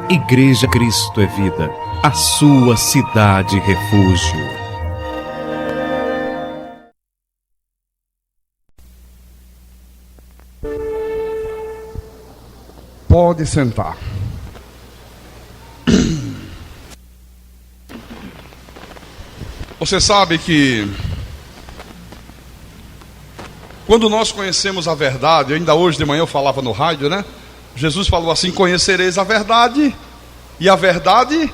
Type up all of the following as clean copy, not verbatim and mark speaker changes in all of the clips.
Speaker 1: Igreja Cristo é Vida, a sua cidade refúgio.
Speaker 2: Pode sentar. Você sabe que quando nós conhecemos a verdade, ainda hoje de manhã eu falava no rádio, né? Jesus falou assim: conhecereis a verdade e a verdade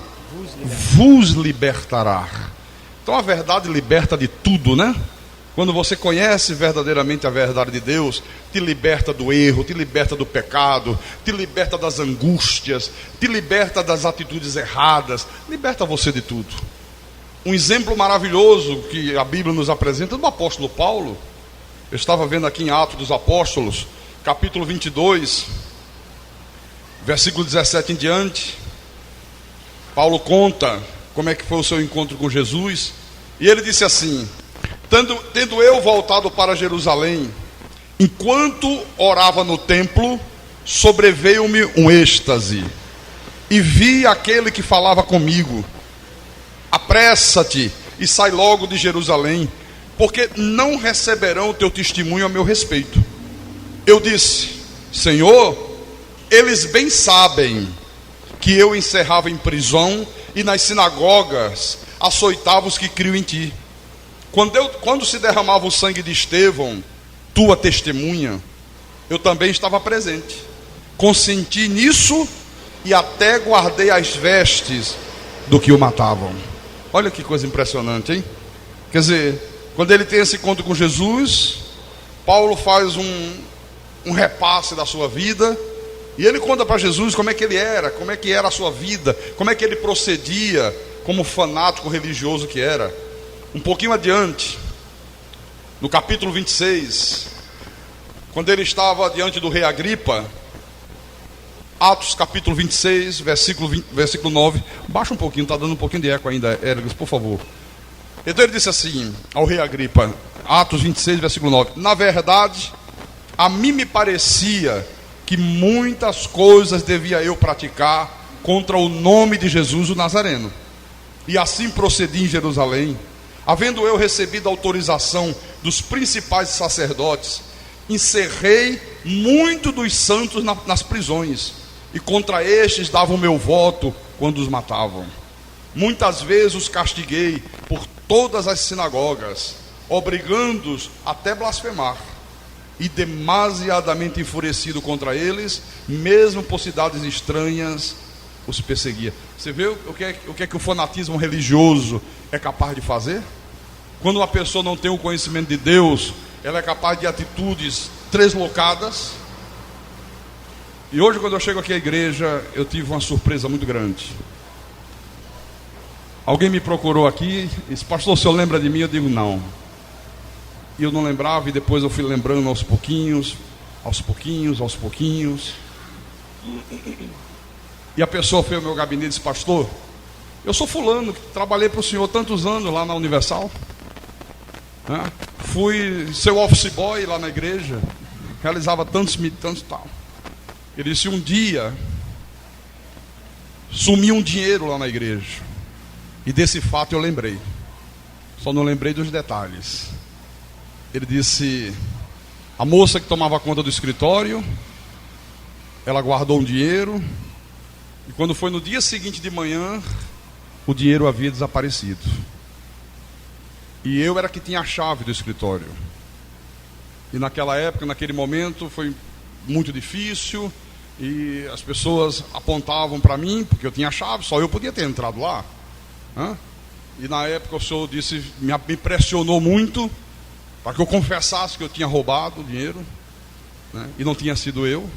Speaker 2: vos libertará. Então a verdade liberta de tudo, né? Quando você conhece verdadeiramente a verdade de Deus, te liberta do erro, te liberta do pecado, te liberta das angústias, te liberta das atitudes erradas, liberta você de tudo. Um exemplo maravilhoso que a Bíblia nos apresenta é do apóstolo Paulo. Eu estava vendo aqui em Atos dos Apóstolos, capítulo 22, versículo 17 em diante. Paulo conta como é que foi o seu encontro com Jesus. E ele disse assim: tendo eu voltado para Jerusalém, enquanto orava no templo, sobreveio-me um êxtase, e vi aquele que falava comigo: apressa-te e sai logo de Jerusalém, porque não receberão o teu testemunho a meu respeito. Eu disse: Senhor, eles bem sabem que eu encerrava em prisão e nas sinagogas açoitava os que criam em ti. Quando se derramava o sangue de Estevão, tua testemunha, eu também estava presente. Consenti nisso e até guardei as vestes do que o matavam. Olha que coisa impressionante, hein? Quer dizer, quando ele tem esse encontro com Jesus, Paulo faz um repasse da sua vida, e ele conta para Jesus como é que ele era, como é que era a sua vida, como é que ele procedia como fanático religioso que era. Um pouquinho adiante, no capítulo 26, quando ele estava diante do rei Agripa, Atos capítulo 26, versículo 9, baixa um pouquinho, está dando um pouquinho de eco ainda, Ergas, por favor. Então ele disse assim ao rei Agripa, Atos 26, versículo 9: na verdade, a mim me parecia que muitas coisas devia eu praticar contra o nome de Jesus o Nazareno. E assim procedi em Jerusalém, havendo eu recebido autorização dos principais sacerdotes, encerrei muito dos santos nas prisões, e contra estes dava o meu voto quando os matavam. Muitas vezes os castiguei por todas as sinagogas, obrigando-os até blasfemar. E demasiadamente enfurecido contra eles, mesmo por cidades estranhas, os perseguia. Você vê o que é que o fanatismo religioso é capaz de fazer? Quando uma pessoa não tem o conhecimento de Deus, ela é capaz de atitudes treslocadas. E hoje, quando eu chego aqui à igreja, eu tive uma surpresa muito grande. Alguém me procurou aqui e disse: pastor, o senhor lembra de mim? Eu digo: não. E eu não lembrava, e depois eu fui lembrando aos pouquinhos. E a pessoa foi ao meu gabinete e disse: pastor, eu sou fulano, que trabalhei para o senhor tantos anos lá na Universal, fui seu office boy lá na igreja, realizava tantos tal. Ele disse: um dia sumiu um dinheiro lá na igreja, e desse fato eu lembrei, só não lembrei dos detalhes. Ele disse: a moça que tomava conta do escritório, ela guardou um dinheiro, e quando foi no dia seguinte de manhã, o dinheiro havia desaparecido. E eu era que tinha a chave do escritório. E naquela época, naquele momento, foi muito difícil, e as pessoas apontavam para mim, porque eu tinha a chave, só eu podia ter entrado lá. E na época o senhor disse, me pressionou muito, para que eu confessasse que eu tinha roubado o dinheiro, e não tinha sido eu.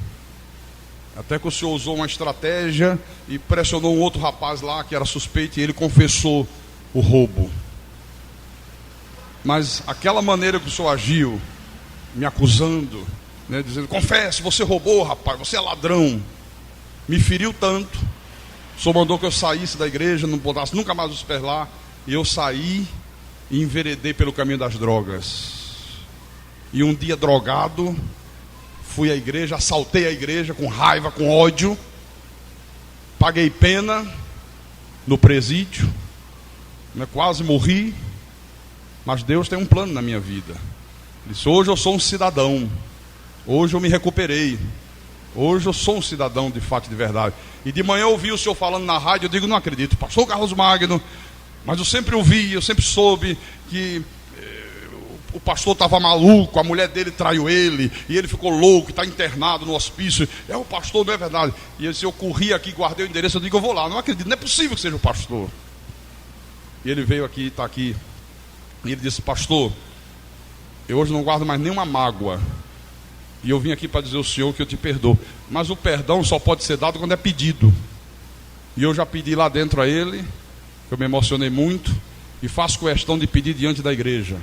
Speaker 2: Até que o senhor usou uma estratégia e pressionou um outro rapaz lá que era suspeito, e ele confessou o roubo. Mas aquela maneira que o senhor agiu, me acusando, dizendo: confesse, você roubou, rapaz, você é ladrão, me feriu tanto. O senhor mandou que eu saísse da igreja, não botasse nunca mais os pés lá. E eu saí e enveredei pelo caminho das drogas. E um dia, drogado, fui à igreja, assaltei a igreja com raiva, com ódio, paguei pena no presídio, né? Quase morri, mas Deus tem um plano na minha vida. Ele disse: hoje eu sou um cidadão, hoje eu me recuperei, hoje eu sou um cidadão de fato e de verdade. E de manhã eu ouvi o senhor falando na rádio, eu digo: não acredito, pastor Carlos Magno, mas eu sempre ouvi, eu sempre soube que o pastor estava maluco, a mulher dele traiu ele, e ele ficou louco, está internado no hospício. É o pastor, não é verdade? E ele disse: eu corri aqui, guardei o endereço, eu digo: eu vou lá, não acredito, não é possível que seja o pastor. E ele veio aqui, está aqui, e ele disse: pastor, eu hoje não guardo mais nenhuma mágoa, e eu vim aqui para dizer ao senhor que eu te perdoo, mas o perdão só pode ser dado quando é pedido. E eu já pedi lá dentro a ele, eu me emocionei muito, e faço questão de pedir diante da igreja.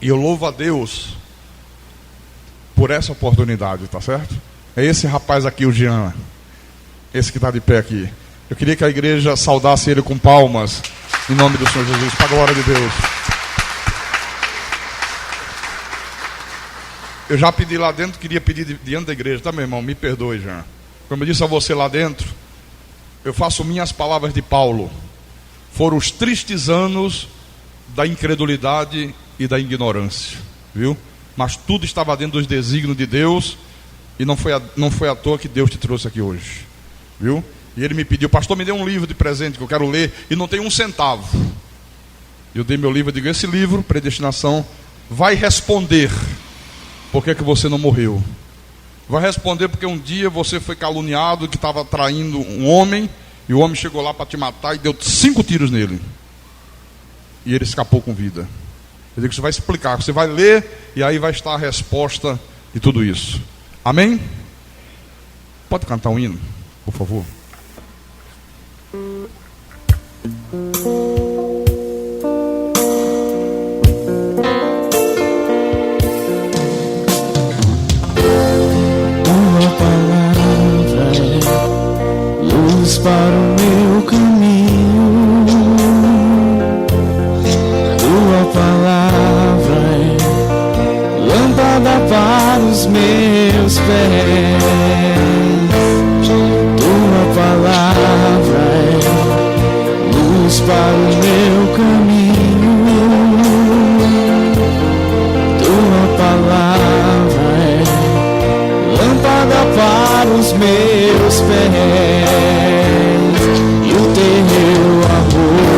Speaker 2: E eu louvo a Deus por essa oportunidade, tá certo? É esse rapaz aqui, o Jean, esse que está de pé aqui. Eu queria que a igreja saudasse ele com palmas, em nome do Senhor Jesus, para a glória de Deus. Eu já pedi lá dentro, queria pedir diante da igreja, tá, meu irmão? Me perdoe, Jean. Como eu disse a você lá dentro, eu faço minhas palavras de Paulo. Foram os tristes anos da incredulidade e da ignorância, viu? Mas tudo estava dentro dos desígnios de Deus, e não foi à toa que Deus te trouxe aqui hoje, viu? E ele me pediu: pastor, me dê um livro de presente que eu quero ler, e não tenho um centavo. Eu dei meu livro, eu digo: esse livro, Predestinação, vai responder por que você não morreu. Vai responder porque um dia você foi caluniado que estava traindo um homem, e o homem chegou lá para te matar e deu 5 tiros nele, e ele escapou com vida. Eu digo: você vai explicar, você vai ler, e aí vai estar a resposta de tudo isso. Amém? Pode cantar um hino, por favor.
Speaker 3: Tua palavra é luz para o meu caminho. Tua palavra é lâmpada para os meus pés. Tua palavra é luz para o meu caminho. Tua palavra é lâmpada para os meus pés. E o teu amor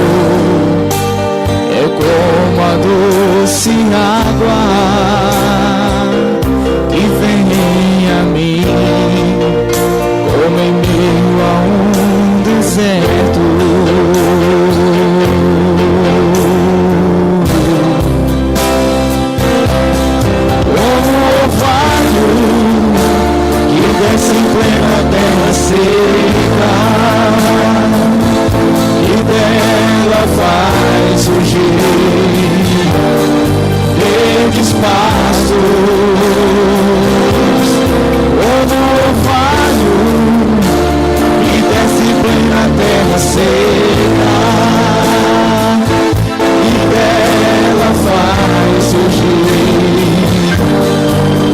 Speaker 3: é como a doce água que vem a mim, como em meio a um deserto. Como o orvalho que desce em plena terra seca, e dela faz surgir verdes pastos. Como o orvalho que desce em plena terra seca, e dela faz surgir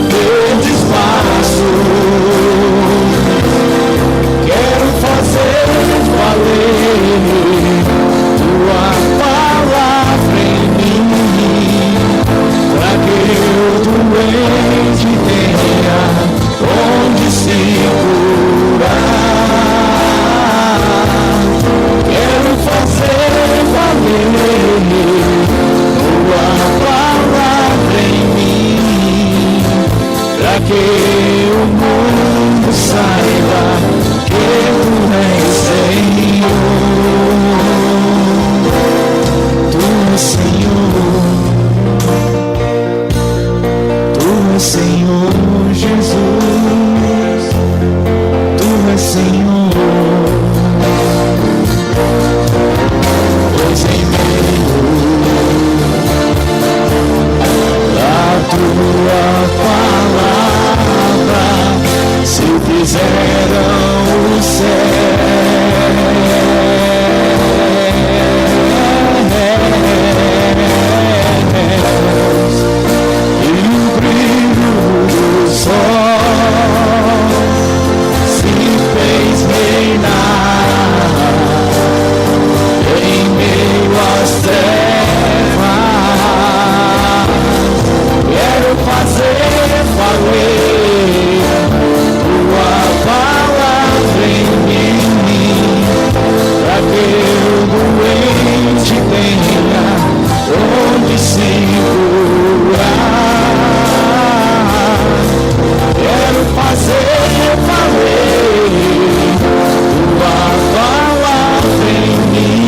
Speaker 3: verdes pastos. Quero fazer valer tua palavra em mim, para que o doente tenha onde se curar. Quero fazer valer tua palavra em mim, para que o mundo saiba que tu és Senhor, tu és Senhor. és Senhor Jesus, Tu és Senhor, pois em meio da Tua palavra se fizeram os céus e o brilho do sol se fez reinar em meio às trevas. Quero fazer valer Tua palavra em mim, para que o doente tenha onde se curar. Quero fazer valer Tua palavra em mim,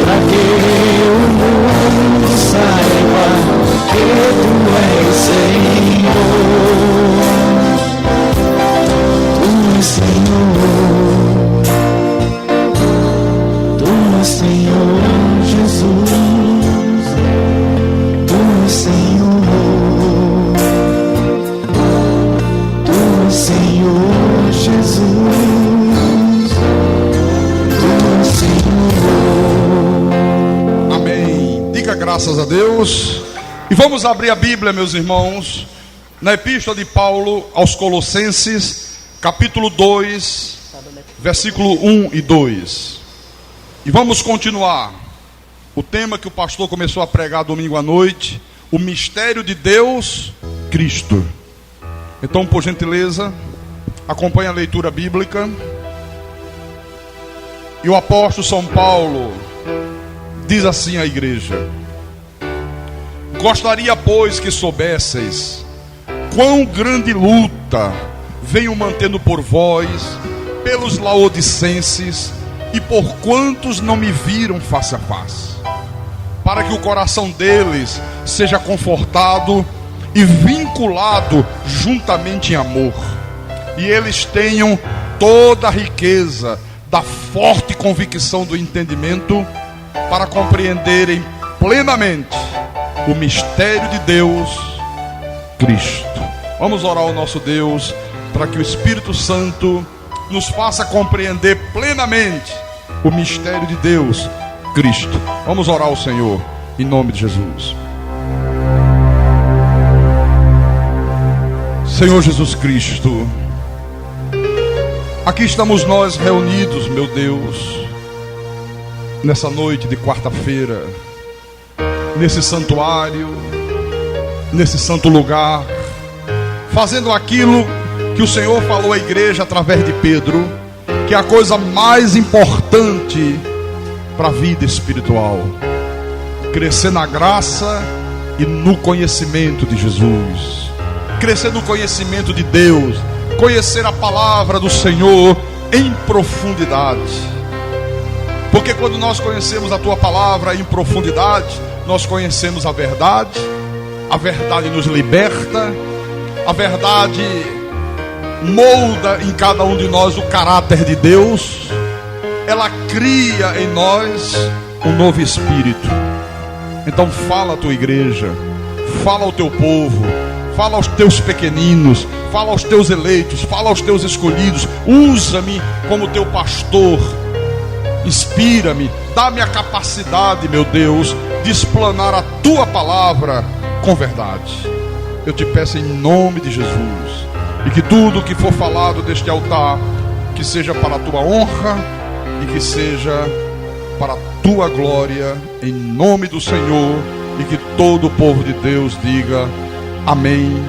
Speaker 3: para que o mundo saiba que Tu és Senhor, Tu és Senhor, Tu és Senhor Jesus, Tu és Senhor, Tu és Senhor Jesus, Tu és Senhor.
Speaker 2: Amém. Diga graças a Deus. E vamos abrir a Bíblia, meus irmãos, na Epístola de Paulo aos Colossenses, capítulo 2, versículo 1 e 2. E vamos continuar o tema que o pastor começou a pregar domingo à noite, o mistério de Deus, Cristo. Então, por gentileza, acompanhe a leitura bíblica. E o apóstolo São Paulo diz assim à igreja: gostaria, pois, que soubesseis quão grande luta venho mantendo por vós, pelos laodicenses e por quantos não me viram face a face, para que o coração deles seja confortado e vinculado juntamente em amor, e eles tenham toda a riqueza da forte convicção do entendimento, para compreenderem plenamente o mistério de Deus, Cristo. Vamos orar ao nosso Deus, para que o Espírito Santo nos faça compreender plenamente o mistério de Deus, Cristo. Vamos orar ao Senhor, em nome de Jesus. Senhor Jesus Cristo, aqui estamos nós reunidos, meu Deus, nessa noite de quarta-feira, nesse santuário, nesse santo lugar, fazendo aquilo que o Senhor falou à igreja através de Pedro, que é a coisa mais importante para a vida espiritual: crescer na graça e no conhecimento de Jesus, crescer no conhecimento de Deus, conhecer a palavra do Senhor em profundidade. Porque quando nós conhecemos a Tua palavra em profundidade, nós conhecemos a verdade nos liberta, a verdade molda em cada um de nós o caráter de Deus, ela cria em nós um novo espírito. Então fala à Tua igreja, fala ao Teu povo, fala aos Teus pequeninos, fala aos Teus eleitos, fala aos Teus escolhidos. Usa-me como Teu pastor, inspira-me, dá-me a capacidade, meu Deus, de explanar a Tua palavra com verdade. Eu te peço em nome de Jesus, e que tudo que for falado deste altar, que seja para a Tua honra e que seja para a Tua glória, em nome do Senhor, e que todo o povo de Deus diga amém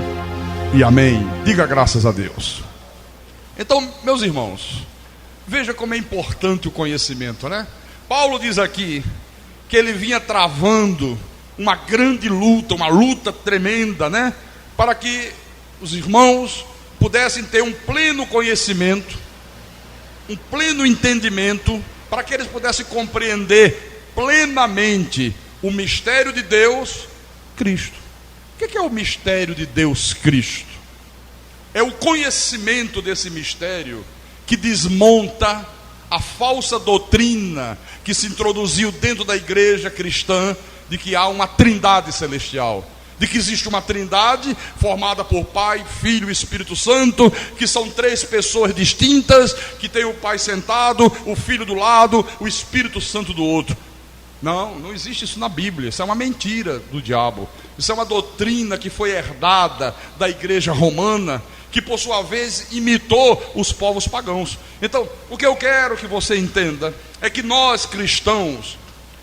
Speaker 2: e amém. Diga graças a Deus. Então, meus irmãos, veja como é importante o conhecimento, né? Paulo diz aqui que ele vinha travando uma grande luta, uma luta tremenda, né? Para que os irmãos pudessem ter um pleno conhecimento, um pleno entendimento, para que eles pudessem compreender plenamente o mistério de Deus, Cristo. O que é o mistério de Deus Cristo? É o conhecimento desse mistério que desmonta a falsa doutrina que se introduziu dentro da igreja cristã de que há uma trindade celestial, de que existe uma trindade formada por Pai, Filho e Espírito Santo, que são três pessoas distintas, que tem o Pai sentado, o Filho do lado, o Espírito Santo do outro. Não existe isso na Bíblia. Isso é uma mentira do diabo. Isso é uma doutrina que foi herdada da igreja romana, que por sua vez imitou os povos pagãos. Então, o que eu quero que você entenda é que nós cristãos,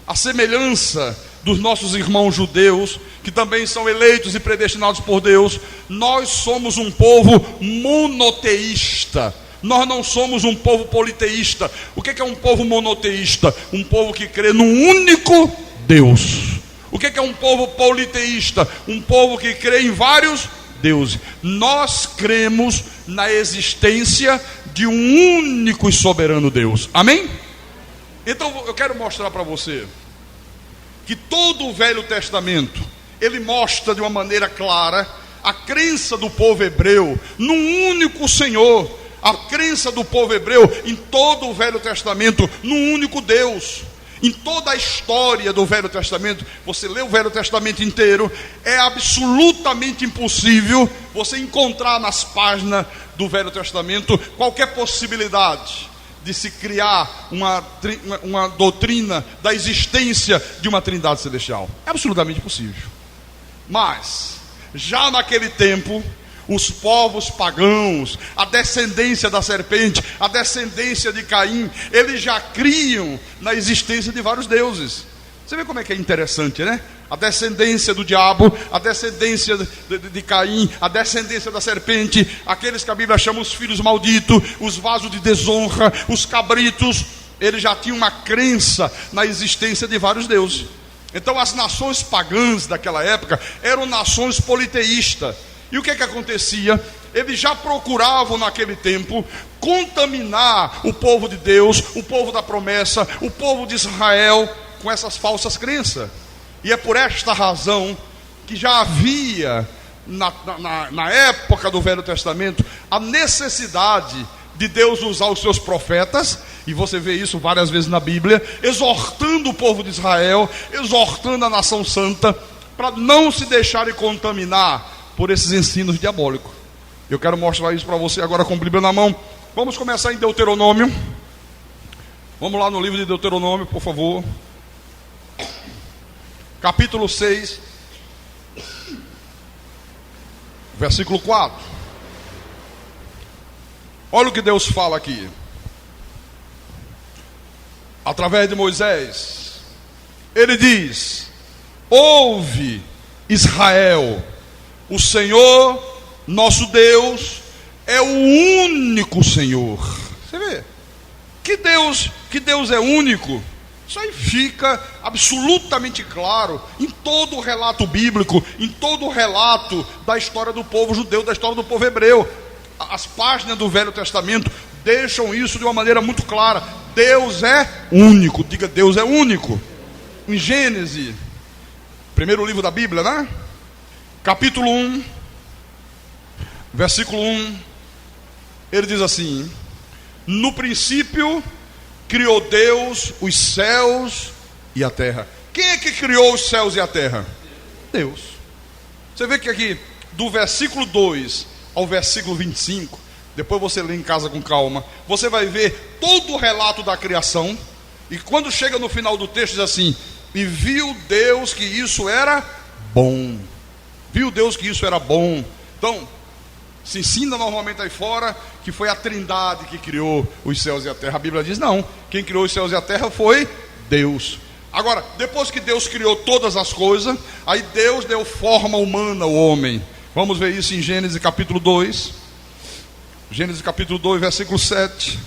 Speaker 2: a semelhança dos nossos irmãos judeus, que também são eleitos e predestinados por Deus, nós somos um povo monoteísta. Nós não somos um povo politeísta. O que é um povo monoteísta? Um povo que crê num único Deus. O que é um povo politeísta? Um povo que crê em vários deuses. Nós cremos na existência de um único e soberano Deus. Amém? Então eu quero mostrar para você que todo o Velho Testamento, ele mostra de uma maneira clara a crença do povo hebreu num único Senhor. A crença do povo hebreu em todo o Velho Testamento num único Deus. Em toda a história do Velho Testamento, você lê o Velho Testamento inteiro, é absolutamente impossível você encontrar nas páginas do Velho Testamento qualquer possibilidade de se criar uma doutrina da existência de uma trindade celestial. É absolutamente possível. Mas, já naquele tempo, os povos pagãos, a descendência da serpente, a descendência de Caim, eles já criam na existência de vários deuses. Você vê como é que é interessante, né? A descendência do diabo, a descendência de Caim, a descendência da serpente, aqueles que a Bíblia chama os filhos malditos, os vasos de desonra, os cabritos, eles já tinham uma crença na existência de vários deuses. Então as nações pagãs daquela época eram nações politeístas. E o que acontecia? Eles já procuravam naquele tempo contaminar o povo de Deus, o povo da promessa, o povo de Israel com essas falsas crenças. E é por esta razão que já havia na época do Velho Testamento a necessidade de Deus usar os seus profetas, e você vê isso várias vezes na Bíblia, exortando o povo de Israel, exortando a nação santa, para não se deixarem contaminar por esses ensinos diabólicos. Eu quero mostrar isso para você agora com a Bíblia na mão. Vamos começar em Deuteronômio. Vamos lá no livro de Deuteronômio, por favor. Capítulo 6, versículo 4. Olha o que Deus fala aqui. Através de Moisés, ele diz: ouve, Israel, o Senhor, nosso Deus, é o único Senhor. Você vê? Que Deus é único? Isso aí fica absolutamente claro em todo o relato bíblico, em todo o relato da história do povo judeu, da história do povo hebreu. As páginas do Velho Testamento deixam isso de uma maneira muito clara. Deus é único. Diga, Deus é único. Em Gênesis, primeiro livro da Bíblia, né? Capítulo 1, versículo 1, ele diz assim: no princípio criou Deus os céus e a terra. Quem é que criou os céus e a terra? Deus. Você vê que aqui, do versículo 2 ao versículo 25, depois você lê em casa com calma, você vai ver todo o relato da criação. E quando chega no final do texto diz assim: e viu Deus que isso era bom. Viu Deus que isso era bom. Então, se ensina normalmente aí fora que foi a trindade que criou os céus e a terra. A Bíblia diz não, quem criou os céus e a terra foi Deus. Agora, depois que Deus criou todas as coisas, aí Deus deu forma humana ao homem. Vamos ver isso em Gênesis capítulo 2. Gênesis capítulo 2, versículo 7.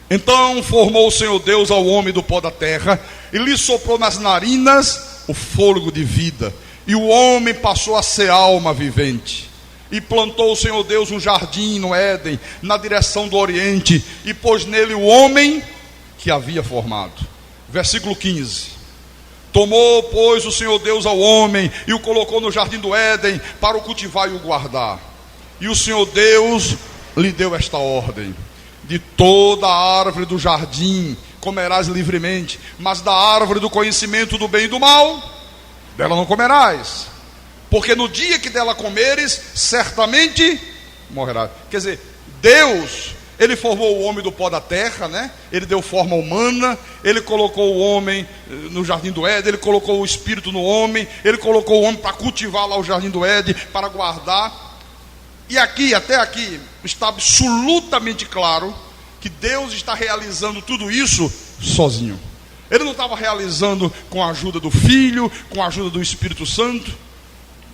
Speaker 2: Então formou o Senhor Deus ao homem do pó da terra, e lhe soprou nas narinas o fôlego de vida, e o homem passou a ser alma vivente. E plantou o Senhor Deus um jardim no Éden, na direção do Oriente, e pôs nele o homem que havia formado. Versículo 15. Tomou, pois, o Senhor Deus ao homem e o colocou no jardim do Éden para o cultivar e o guardar. E o Senhor Deus lhe deu esta ordem: de toda a árvore do jardim comerás livremente, mas da árvore do conhecimento do bem e do mal, dela não comerás, porque no dia que dela comeres, certamente morrerás. Quer dizer, Deus, Ele formou o homem do pó da terra, né? Ele deu forma humana, Ele colocou o homem no jardim do Éden, Ele colocou o espírito no homem, Ele colocou o homem para cultivar lá o jardim do Éden, para guardar. E aqui, até aqui, está absolutamente claro que Deus está realizando tudo isso sozinho. Ele não estava realizando com a ajuda do Filho, com a ajuda do Espírito Santo.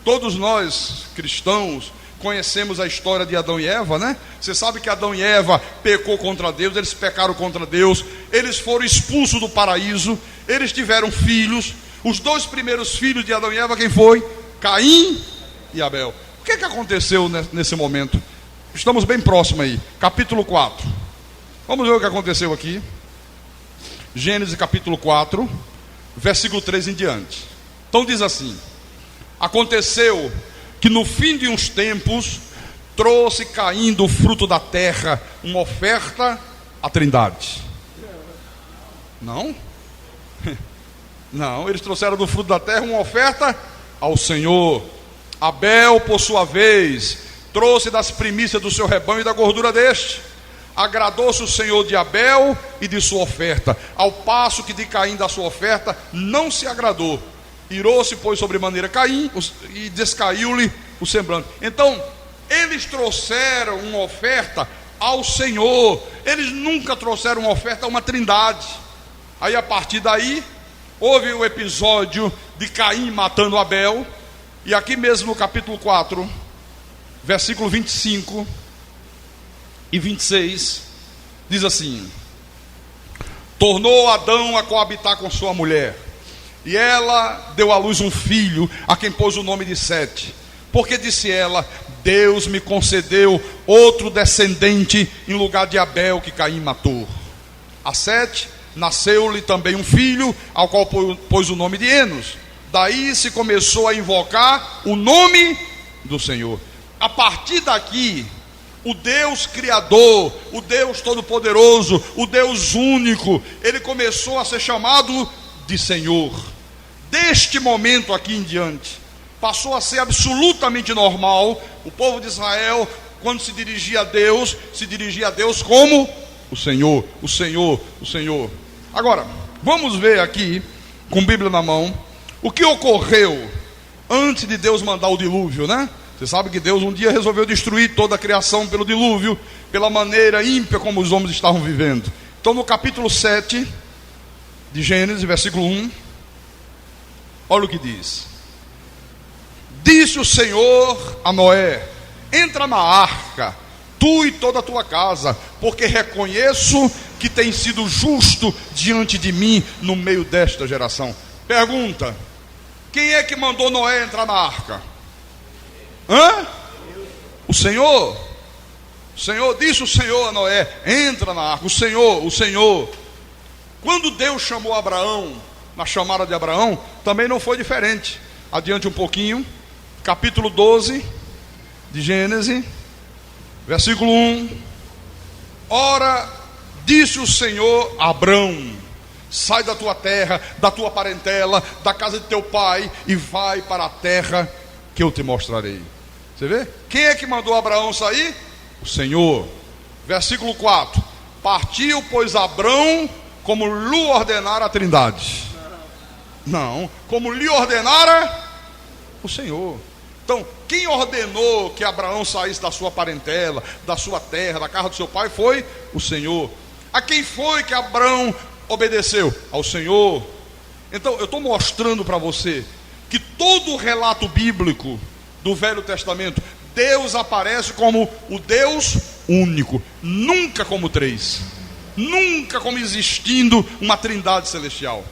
Speaker 2: Todos nós, cristãos, conhecemos a história de Adão e Eva, né? Você sabe que Adão e Eva pecou contra Deus, eles pecaram contra Deus, eles foram expulsos do paraíso, eles tiveram filhos. Os dois primeiros filhos de Adão e Eva, quem foi? Caim e Abel. O que aconteceu nesse momento? Estamos bem próximos aí, capítulo 4. Vamos ver o que aconteceu aqui. Gênesis capítulo 4, versículo 3 em diante. Então diz assim: aconteceu que no fim de uns tempos trouxe Caim do fruto da terra uma oferta à Trindade. Não? Não, eles trouxeram do fruto da terra uma oferta ao Senhor. Abel, por sua vez, trouxe das primícias do seu rebanho e da gordura deste. Agradou-se o Senhor de Abel e de sua oferta, ao passo que de Caim da sua oferta não se agradou. Irou-se, pois, sobremaneira Caim e descaiu-lhe o semblante. Então, eles trouxeram uma oferta ao Senhor, eles nunca trouxeram uma oferta a uma trindade. Aí, a partir daí, houve o episódio de Caim matando Abel. E aqui mesmo no capítulo 4, versículo 25 e 26, diz assim: tornou Adão a coabitar com sua mulher, e ela deu à luz um filho, a quem pôs o nome de Sete, porque disse ela: Deus me concedeu outro descendente em lugar de Abel, que Caim matou. A Sete nasceu-lhe também um filho, ao qual pôs o nome de Enos. Daí se começou a invocar o nome do Senhor. A partir daqui, o Deus Criador, o Deus Todo-Poderoso, o Deus único, Ele começou a ser chamado de Senhor. Deste momento aqui em diante, passou a ser absolutamente normal o povo de Israel, quando se dirigia a Deus como o Senhor, o Senhor, o Senhor. Agora, vamos ver aqui, com Bíblia na mão, o que ocorreu antes de Deus mandar o dilúvio, né? Você sabe que Deus um dia resolveu destruir toda a criação pelo dilúvio, pela maneira ímpia como os homens estavam vivendo. Então, no capítulo 7 de Gênesis, versículo 1, olha o que diz: disse o Senhor a Noé: entra na arca, tu e toda a tua casa, porque reconheço que tens sido justo diante de mim no meio desta geração. Pergunta: quem é que mandou Noé entrar na arca? O Senhor. O Senhor, disse o Senhor a Noé: entra na arca. O Senhor. Quando Deus chamou Abraão, na chamada de Abraão, também não foi diferente. Adiante um pouquinho, capítulo 12 de Gênesis, versículo 1. Ora, disse o Senhor a Abrão: sai da tua terra, da tua parentela, da casa de teu pai, e vai para a terra que eu te mostrarei. Você vê? Quem é que mandou Abraão sair? O Senhor. Versículo 4. Partiu, pois, Abrão, como lhe ordenara a Trindade. Não, como lhe ordenara o Senhor. Então, quem ordenou que Abraão saísse da sua parentela, da sua terra, da casa do seu pai, foi o Senhor. A quem foi que Abraão obedeceu? Ao Senhor. Então, eu estou mostrando para você que todo o relato bíblico do Velho Testamento, Deus aparece como o Deus único, nunca como três, nunca como existindo uma trindade celestial.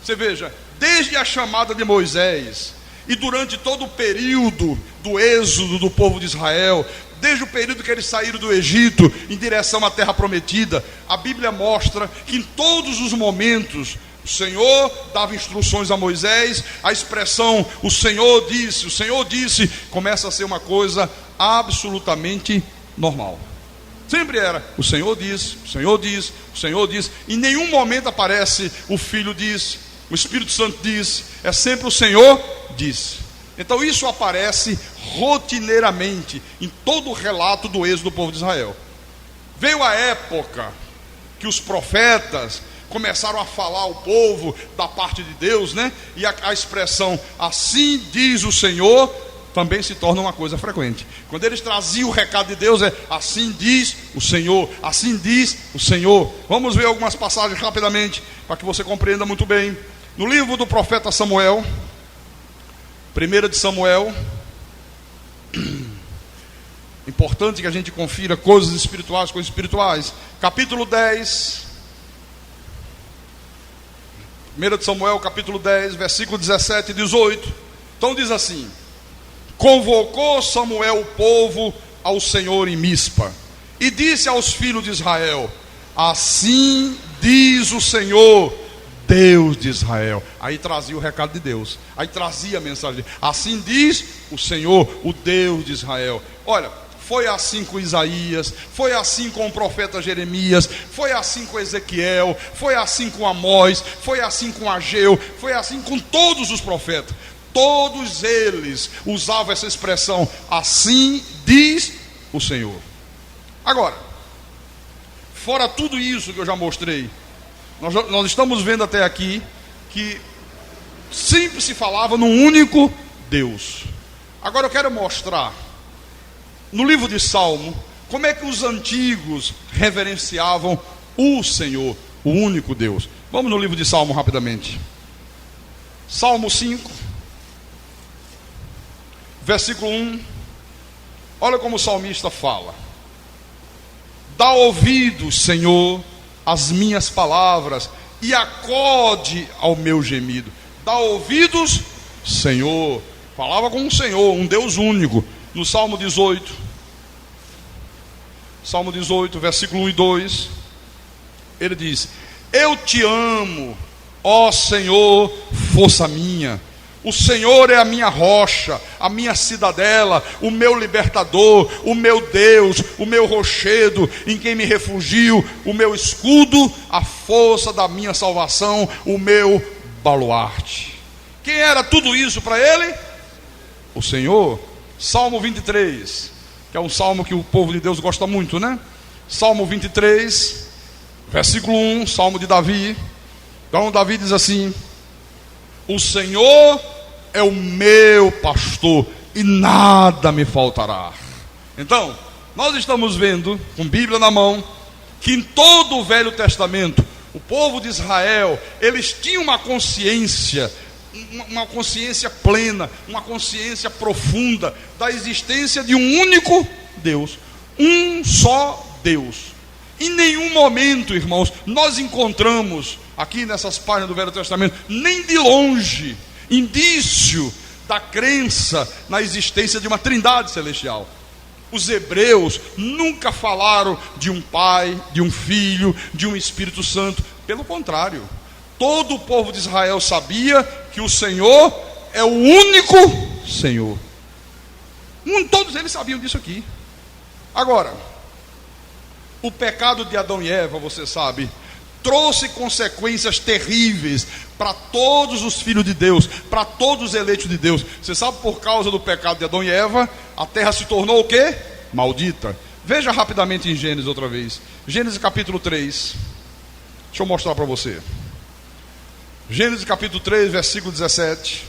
Speaker 2: Você veja, desde a chamada de Moisés e durante todo o período do êxodo do povo de Israel, desde o período que eles saíram do Egito em direção à terra prometida, a Bíblia mostra que em todos os momentos O Senhor dava instruções a Moisés, a expressão o Senhor disse, começa a ser uma coisa absolutamente normal. Sempre era o Senhor disse, o Senhor disse, o Senhor disse. Em nenhum momento aparece o Filho disse, o Espírito Santo disse. É sempre o Senhor disse. Então isso aparece rotineiramente em todo o relato do êxodo do povo de Israel. Veio a época que os profetas começaram a falar ao povo da parte de Deus, né? E a expressão assim diz o Senhor também se torna uma coisa frequente. Quando eles traziam o recado de Deus, é assim diz o Senhor, assim diz o Senhor. Vamos ver algumas passagens rapidamente para que você compreenda muito bem. No livro do profeta Samuel, 1 de Samuel, importante que a gente confira coisas espirituais com espirituais. Capítulo 10. 1 de Samuel, capítulo 10, versículo 17 e 18. Então diz assim: convocou Samuel o povo ao Senhor em Mispa, e disse aos filhos de Israel: assim diz o Senhor, Deus de Israel. Aí trazia o recado de Deus, aí trazia a mensagem: assim diz o Senhor, o Deus de Israel. Olha, foi assim com Isaías, foi assim com o profeta Jeremias, foi assim com Ezequiel, foi assim com Amós, foi assim com Ageu, foi assim com todos os profetas. Todos eles usavam essa expressão: assim diz o Senhor. Agora, fora tudo isso que eu já mostrei, nós estamos vendo até aqui que sempre se falava num único Deus. Agora eu quero mostrar no livro de Salmo como é que os antigos reverenciavam o Senhor, o único Deus. Vamos no livro de Salmo rapidamente. Salmo 5, versículo 1. Olha como o salmista fala: dá ouvidos, Senhor, às minhas palavras, e acode ao meu gemido. Dá ouvidos, Senhor. Falava com o Senhor, um Deus único. No Salmo 18, versículo 1 e 2, ele diz: eu te amo, ó Senhor, força minha. O Senhor é a minha rocha, a minha cidadela, o meu libertador, o meu Deus, o meu rochedo, em quem me refugio, o meu escudo, a força da minha salvação, o meu baluarte. Quem era tudo isso para ele? O Senhor. Salmo 23, que é um salmo que o povo de Deus gosta muito, né? Salmo 23, versículo 1, salmo de Davi. Então Davi diz assim: o Senhor é o meu pastor e nada me faltará. Então, nós estamos vendo, com Bíblia na mão, que em todo o Velho Testamento, o povo de Israel, eles tinham uma consciência plena, uma consciência profunda da existência de um único Deus, um só Deus. Em nenhum momento, irmãos, nós encontramos aqui nessas páginas do Velho Testamento, nem de longe, indício da crença na existência de uma trindade celestial. Os hebreus nunca falaram de um Pai, de um Filho, de um Espírito Santo. Pelo contrário, todo o povo de Israel sabia que o Senhor é o único Senhor. Todos eles sabiam disso aqui. Agora, o pecado de Adão e Eva, você sabe, trouxe consequências terríveis para todos os filhos de Deus, para todos os eleitos de Deus. Você sabe, por causa do pecado de Adão e Eva, a terra se tornou o quê? Maldita. Veja rapidamente em Gênesis outra vez. Gênesis capítulo 3. Deixa eu mostrar para você. Gênesis capítulo 3, versículo 17.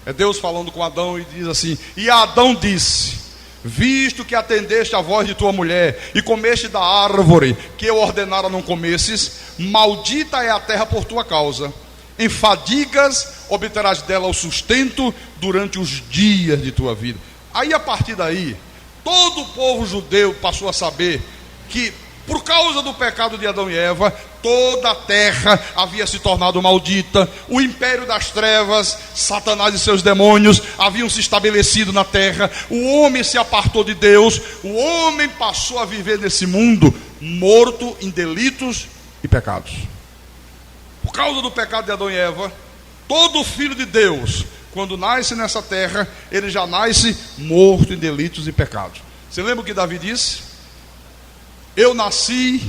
Speaker 2: É Deus falando com Adão e diz assim: e Adão disse: visto que atendeste a voz de tua mulher e comeste da árvore que eu ordenara não comesses, maldita é a terra por tua causa. Em fadigas obterás dela o sustento durante os dias de tua vida. Aí, a partir daí, todo o povo judeu passou a saber que, por causa do pecado de Adão e Eva, toda a terra havia se tornado maldita. O império das trevas, Satanás e seus demônios haviam se estabelecido na terra. O homem se apartou de Deus. O homem passou a viver nesse mundo morto em delitos e pecados. Por causa do pecado de Adão e Eva, todo filho de Deus, quando nasce nessa terra, ele já nasce morto em delitos e pecados. Você lembra o que Davi disse? Eu nasci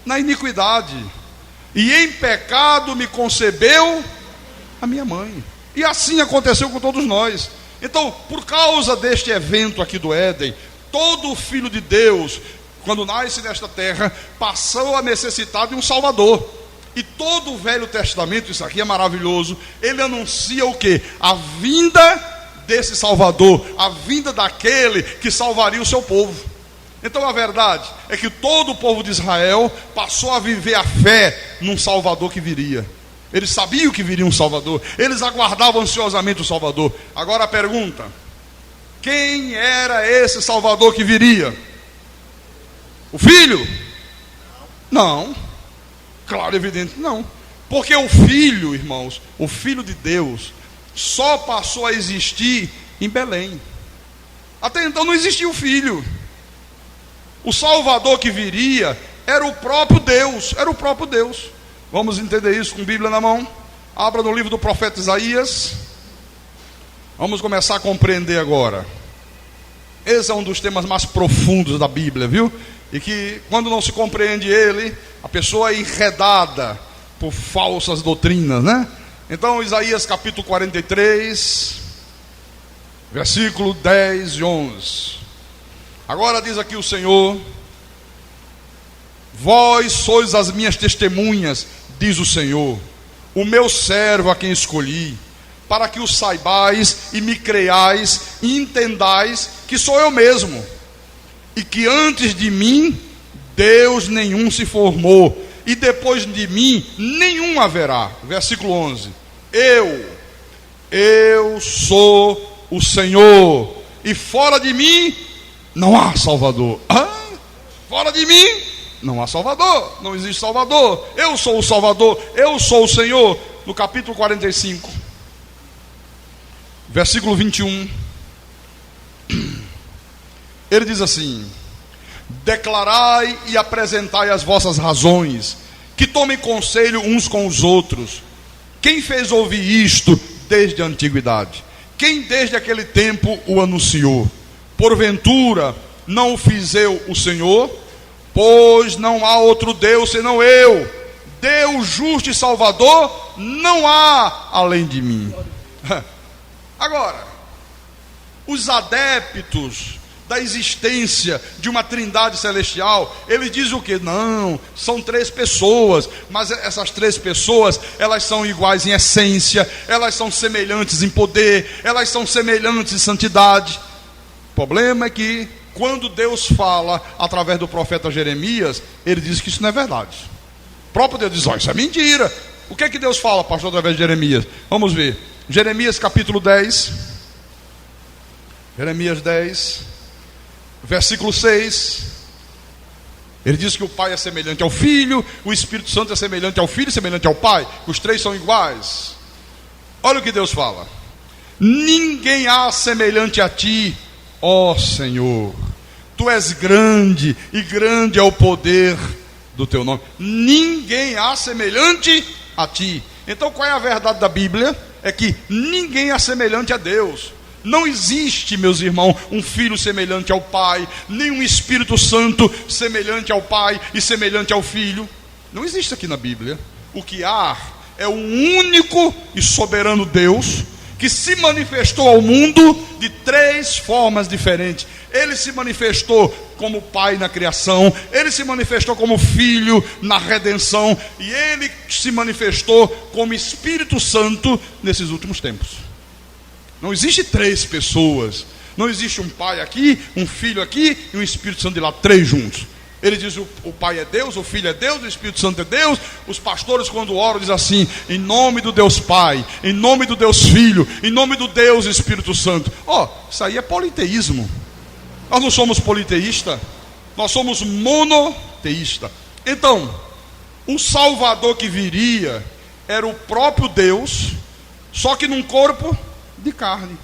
Speaker 2: na iniquidade, e em pecado me concebeu a minha mãe. E assim aconteceu com todos nós. Então, por causa deste evento aqui do Éden, todo filho de Deus, quando nasce nesta terra, passou a necessitar de um Salvador. E todo o Velho Testamento, isso aqui é maravilhoso, ele anuncia o quê? A vinda desse Salvador, a vinda daquele que salvaria o seu povo. Então a verdade é que todo o povo de Israel passou a viver a fé num Salvador que viria. Eles sabiam que viria um Salvador, eles aguardavam ansiosamente o Salvador. Agora a pergunta: quem era esse Salvador que viria? O Filho? Não. Claro, evidente, não. Porque o Filho, irmãos, o Filho de Deus, só passou a existir em Belém. Até então não existia o Filho. O Salvador que viria era o próprio Deus, era o próprio Deus. Vamos entender isso com a Bíblia na mão? Abra no livro do profeta Isaías. Vamos começar a compreender agora. Esse é um dos temas mais profundos da Bíblia, viu? E que quando não se compreende ele, a pessoa é enredada por falsas doutrinas, né? Então Isaías capítulo 43, versículo 10 e 11. Agora diz aqui o Senhor: vós sois as minhas testemunhas, diz o Senhor, o meu servo a quem escolhi, para que o saibais e me creiais e entendais que sou eu mesmo, e que antes de mim Deus nenhum se formou, e depois de mim nenhum haverá. Versículo 11: eu sou o Senhor, e fora de mim não há Salvador. Fora de mim não há Salvador, não existe Salvador. Eu sou o Salvador, eu sou o Senhor. No capítulo 45, versículo 21, ele diz assim: declarai e apresentai as vossas razões, que tomem conselho uns com os outros. Quem fez ouvir isto desde a antiguidade? Quem desde aquele tempo o anunciou? Porventura não o fiz eu, o Senhor? Pois não há outro Deus senão eu, Deus justo e Salvador, não há além de mim. Agora, os adeptos da existência de uma trindade celestial, eles dizem o quê? Não, são três pessoas, mas essas três pessoas, elas são iguais em essência, elas são semelhantes em poder, elas são semelhantes em santidade. O problema é que quando Deus fala através do profeta Jeremias, ele diz que isso não é verdade. O próprio Deus diz: isso é mentira. O que é que Deus fala, pastor, através de Jeremias? Vamos ver. Jeremias capítulo 10. Jeremias 10, versículo 6. Ele diz que o Pai é semelhante ao Filho, o Espírito Santo é semelhante ao Filho e semelhante ao Pai. Os três são iguais. Olha o que Deus fala: ninguém há semelhante a ti, ó Senhor. Tu és grande, e grande é o poder do teu nome. Ninguém há semelhante a ti. Então qual é a verdade da Bíblia? É que ninguém é semelhante a Deus. Não existe, meus irmãos, um filho semelhante ao Pai, nem um Espírito Santo semelhante ao Pai e semelhante ao Filho. Não existe aqui na Bíblia. O que há é um único e soberano Deus que se manifestou ao mundo de três formas diferentes. Ele se manifestou como Pai na criação, ele se manifestou como Filho na redenção, e ele se manifestou como Espírito Santo nesses últimos tempos. Não existe três pessoas, não existe um Pai aqui, um Filho aqui e um Espírito Santo de lá, três juntos. Ele diz: o Pai é Deus, o Filho é Deus, o Espírito Santo é Deus. Os pastores, quando oram, dizem assim: em nome do Deus Pai, em nome do Deus Filho, em nome do Deus Espírito Santo. Isso aí é politeísmo. Nós não somos politeístas, nós somos monoteístas. Então, o Salvador que viria era o próprio Deus, só que num corpo de carne.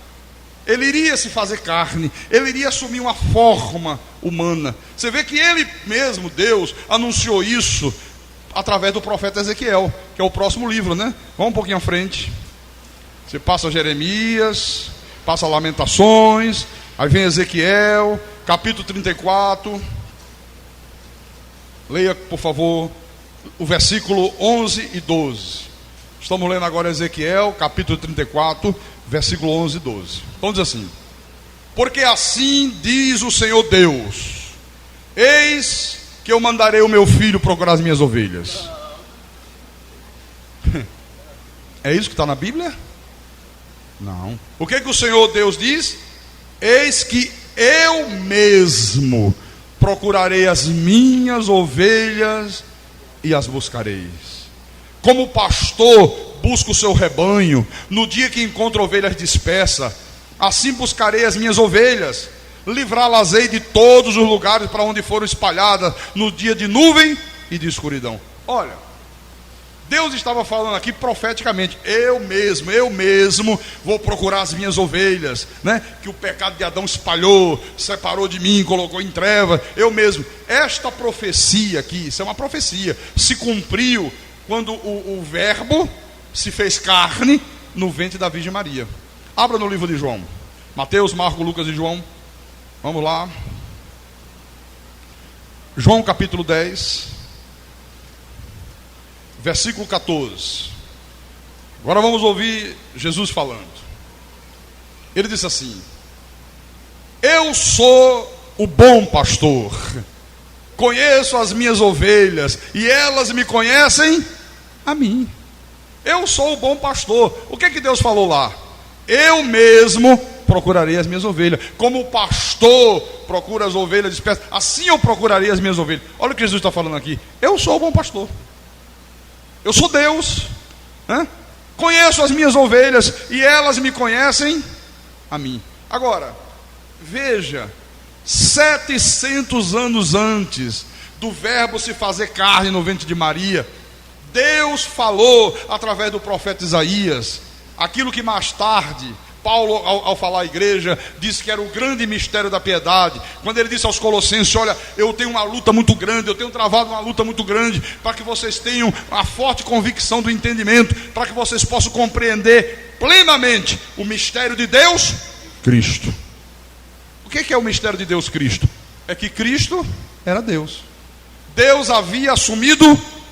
Speaker 2: Ele iria se fazer carne, ele iria assumir uma forma humana. Você vê que ele mesmo, Deus, anunciou isso através do profeta Ezequiel, que é o próximo livro, né? Vamos um pouquinho à frente. Você passa Jeremias, passa Lamentações, aí vem Ezequiel, capítulo 34. Leia, por favor, o versículo 11 e 12. Estamos lendo agora Ezequiel, capítulo 34, versículo 11 e 12. Então diz assim: porque assim diz o Senhor Deus: eis que eu mandarei o meu filho procurar as minhas ovelhas. É isso que está na Bíblia? Não. O que o Senhor Deus diz? Eis que eu mesmo procurarei as minhas ovelhas e as buscareis. Como o pastor busca o seu rebanho no dia que encontra ovelhas dispersas, assim buscarei as minhas ovelhas, livrá-las-ei de todos os lugares para onde foram espalhadas no dia de nuvem e de escuridão. Olha, Deus estava falando aqui profeticamente: eu mesmo vou procurar as minhas ovelhas, né? Que o pecado de Adão espalhou, separou de mim, colocou em treva. Eu mesmo. Esta profecia aqui, isso é uma profecia, se cumpriu quando o verbo se fez carne no ventre da Virgem Maria. Abra no livro de João, Mateus, Marcos, Lucas e João. Vamos lá. João capítulo 10, versículo 14. Agora vamos ouvir Jesus falando. Ele disse assim: eu sou o bom pastor, conheço as minhas ovelhas e elas me conhecem a mim. Eu sou o bom pastor. O que Deus falou lá? Eu mesmo procurarei as minhas ovelhas. Como o pastor procura as ovelhas dispersas, assim eu procurarei as minhas ovelhas. Olha o que Jesus está falando aqui. Eu sou o bom pastor. Eu sou Deus, né? Conheço as minhas ovelhas e elas me conhecem a mim. Agora, veja, 700 anos antes do verbo se fazer carne no ventre de Maria, Deus falou através do profeta Isaías aquilo que mais tarde Paulo, ao falar à igreja, disse que era o grande mistério da piedade. Quando ele disse aos Colossenses: olha, eu tenho uma luta muito grande, eu tenho travado uma luta muito grande, para que vocês tenham a forte convicção do entendimento, para que vocês possam compreender plenamente o mistério de Deus Cristo. O que é o mistério de Deus Cristo? É que Cristo era Deus. Deus havia assumido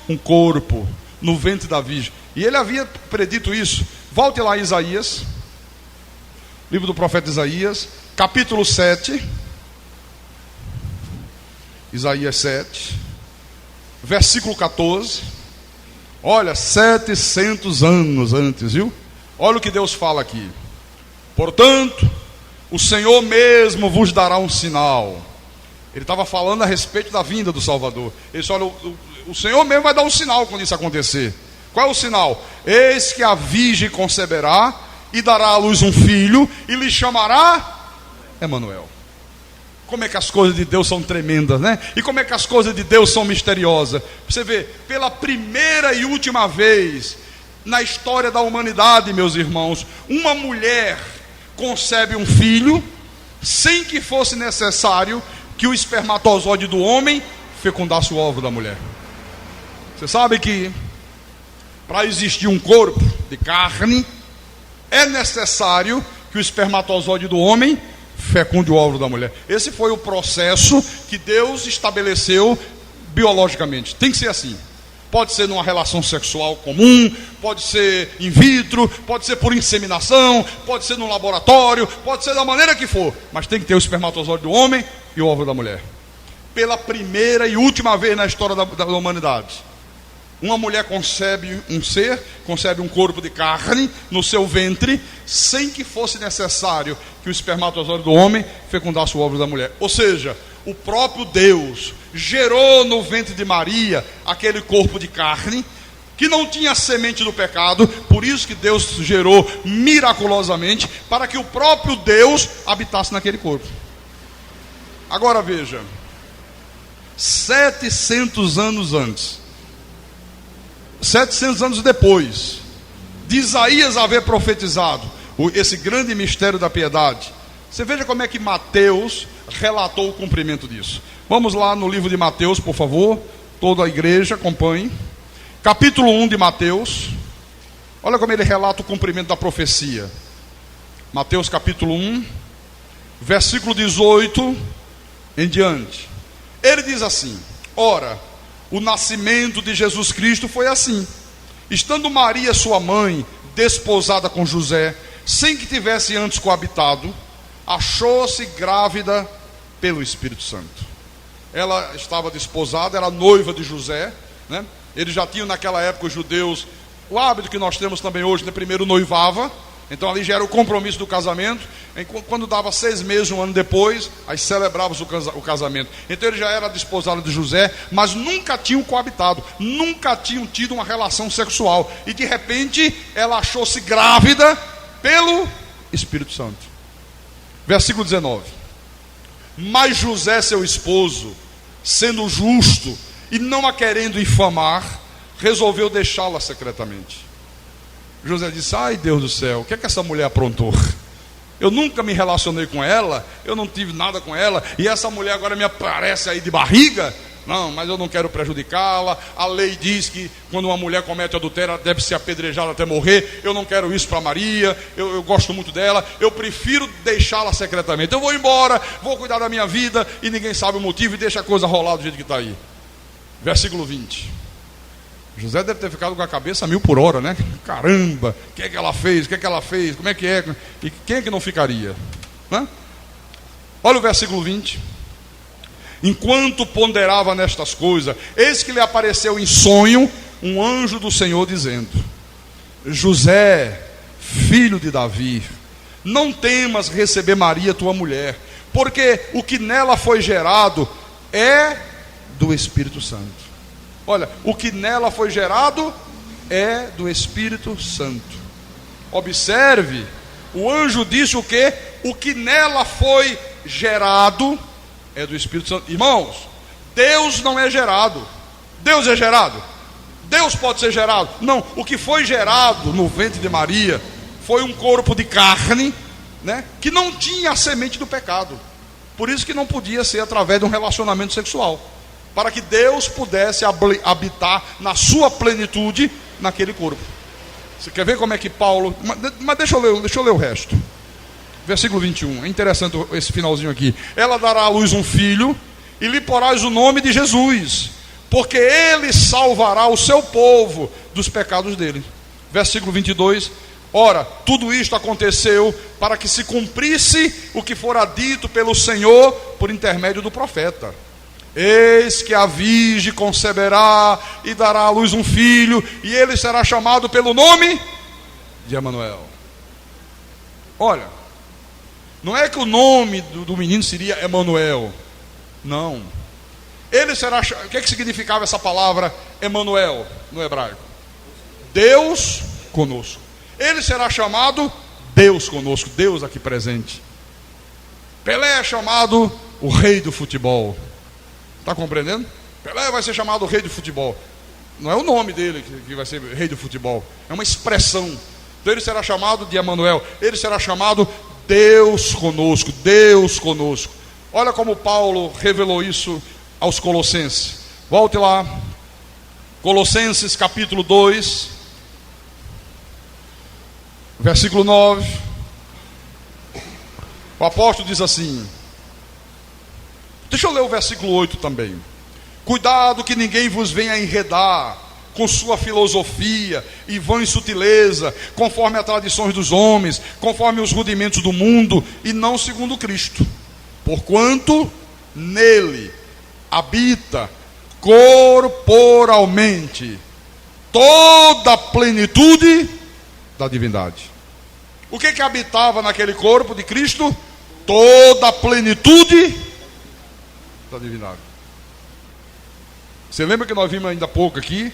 Speaker 2: um corpo no ventre da Virgem, e ele havia predito isso. Volte lá em Isaías, livro do profeta Isaías, capítulo 7, Isaías 7, versículo 14. Olha, 700 anos antes, viu? Olha o que Deus fala aqui: portanto, o Senhor mesmo vos dará um sinal. Ele estava falando a respeito da vinda do Salvador. Ele disse: olha, o Senhor mesmo vai dar um sinal quando isso acontecer. Qual é o sinal? Eis que a virgem conceberá e dará à luz um filho, e lhe chamará Emanuel. Como é que as coisas de Deus são tremendas, né? E como é que as coisas de Deus são misteriosas. Você vê, pela primeira e última vez na história da humanidade, meus irmãos, uma mulher concebe um filho sem que fosse necessário que o espermatozoide do homem fecundasse o óvulo da mulher. Você sabe que para existir um corpo de carne, é necessário que o espermatozoide do homem fecunde o óvulo da mulher. Esse foi o processo que Deus estabeleceu biologicamente. Tem que ser assim. Pode ser numa relação sexual comum, pode ser in vitro, pode ser por inseminação, pode ser num laboratório, pode ser da maneira que for, mas tem que ter o espermatozoide do homem e o óvulo da mulher. Pela primeira e última vez na história da humanidade, uma mulher concebe um ser, concebe um corpo de carne no seu ventre, sem que fosse necessário que o espermatozoide do homem fecundasse o óvulo da mulher. Ou seja, o próprio Deus gerou no ventre de Maria aquele corpo de carne que não tinha a semente do pecado. Por isso que Deus gerou miraculosamente, para que o próprio Deus habitasse naquele corpo. Agora veja, 700 anos antes, 700 anos depois de Isaías haver profetizado esse grande mistério da piedade, você veja como é que Mateus relatou o cumprimento disso. Vamos lá no livro de Mateus, por favor. Toda a igreja acompanhe. capítulo 1 de Mateus. Olha como ele relata o cumprimento da profecia. Mateus capítulo 1, versículo 18 em diante. Ele diz assim: ora, o nascimento de Jesus Cristo foi assim. Estando Maria, sua mãe, desposada com José, sem que tivesse antes coabitado, achou-se grávida pelo Espírito Santo. Ela estava desposada, era noiva de José, né? Eles já tinham naquela época, os judeus, o hábito que nós temos também hoje, né? Primeiro noivava, então ali já era o compromisso do casamento. Quando dava 6 meses, um ano depois, aí celebrava-se o casamento. Então ele já era desposado de José, mas nunca tinham coabitado, nunca tinham tido uma relação sexual. E de repente ela achou-se grávida pelo Espírito Santo. Versículo 19. Mas José, seu esposo, sendo justo e não a querendo infamar, resolveu deixá-la secretamente. José disse: ai, Deus do céu, o que é que essa mulher aprontou? Eu nunca me relacionei com ela, eu não tive nada com ela, e essa mulher agora me aparece aí de barriga? Não, mas eu não quero prejudicá-la. A lei diz que quando uma mulher comete adultério, ela deve ser apedrejada até morrer. Eu não quero isso para Maria, eu gosto muito dela, eu prefiro deixá-la secretamente. Eu vou embora, vou cuidar da minha vida, e ninguém sabe o motivo, e deixa a coisa rolar do jeito que está aí. Versículo 20. José deve ter ficado com a cabeça a 1000 por hora, né? Caramba, o que é que ela fez? O que é que ela fez? Como é que é? E quem é que não ficaria? Né? Olha o versículo 20. Enquanto ponderava nestas coisas, eis que lhe apareceu em sonho um anjo do Senhor dizendo: José, filho de Davi, não temas receber Maria tua mulher, porque o que nela foi gerado é do Espírito Santo. Olha, o que nela foi gerado é do Espírito Santo. Observe, o anjo disse o quê? O que nela foi gerado é do Espírito Santo. Irmãos, Deus não é gerado. Deus é gerado? Deus pode ser gerado? Não, o que foi gerado no ventre de Maria foi um corpo de carne, né, que não tinha a semente do pecado. Por isso que não podia ser através de um relacionamento sexual, para que Deus pudesse habitar na sua plenitude naquele corpo. Você quer ver como é que Paulo... Mas deixa eu ler o resto. Versículo 21, é interessante esse finalzinho aqui. Ela dará à luz um filho, e lhe porás o nome de Jesus, porque ele salvará o seu povo dos pecados dele. Versículo 22, ora, tudo isto aconteceu para que se cumprisse o que fora dito pelo Senhor por intermédio do profeta. Eis que a virgem conceberá e dará à luz um filho, e ele será chamado pelo nome de Emanuel. Olha, não é que o nome do menino seria Emanuel, não. Ele será, o que é que significava essa palavra Emanuel no hebraico? Deus conosco. Ele será chamado Deus conosco, Deus aqui presente. Pelé é chamado o rei do futebol. Está compreendendo? Pelé vai ser chamado o rei do futebol. Não é o nome dele que vai ser rei do futebol, é uma expressão. Então ele será chamado de Emanuel. Ele será chamado Deus conosco, Deus conosco. Olha como Paulo revelou isso aos Colossenses. Volte lá, Colossenses capítulo 2, versículo 9. O apóstolo diz assim, deixa eu ler o versículo 8 também. Cuidado que ninguém vos venha enredar com sua filosofia e vã sutileza, conforme as tradições dos homens, conforme os rudimentos do mundo, e não segundo Cristo. Porquanto nele habita corporalmente toda a plenitude da divindade. O que habitava naquele corpo de Cristo? Toda a plenitude da divindade. Você lembra que nós vimos ainda há pouco aqui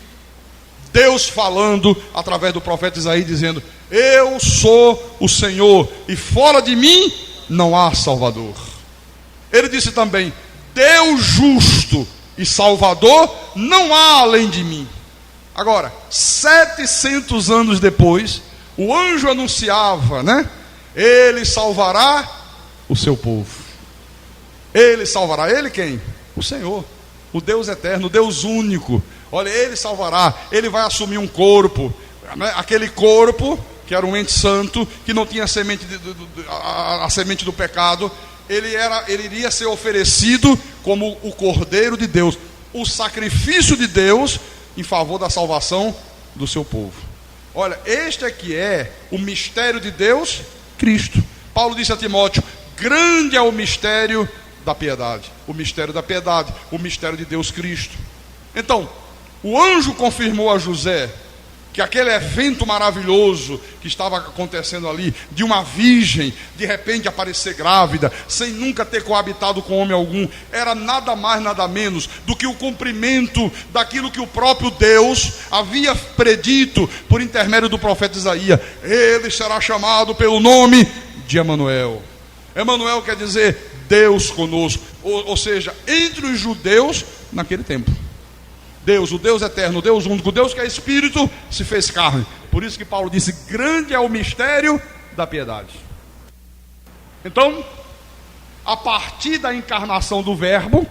Speaker 2: Deus falando através do profeta Isaías, dizendo: eu sou o Senhor e fora de mim não há Salvador. Ele disse também: Deus justo e Salvador não há além de mim. Agora, 700 anos depois, o anjo anunciava, né? Ele salvará o seu povo. Ele salvará, ele quem? O Senhor, o Deus eterno, o Deus único, Olha, ele salvará, ele vai assumir um corpo, né? Aquele corpo que era um ente santo, que não tinha a semente do pecado, ele iria ser oferecido como o Cordeiro de Deus, o sacrifício de Deus em favor da salvação do seu povo. Olha, este aqui é o mistério de Deus, Cristo. Paulo disse a Timóteo: grande é o mistério da piedade. O mistério da piedade, o mistério de Deus Cristo. Então, o anjo confirmou a José que aquele evento maravilhoso que estava acontecendo ali, de uma virgem de repente aparecer grávida, sem nunca ter coabitado com homem algum, era nada mais, nada menos do que o cumprimento daquilo que o próprio Deus havia predito por intermédio do profeta Isaías: ele será chamado pelo nome de Emanuel. Emanuel quer dizer Deus conosco, ou seja, entre os judeus naquele tempo. Deus, o Deus eterno, o Deus único, o Deus que é Espírito, se fez carne. Por isso que Paulo disse: grande é o mistério da piedade. Então, a partir da encarnação do Verbo,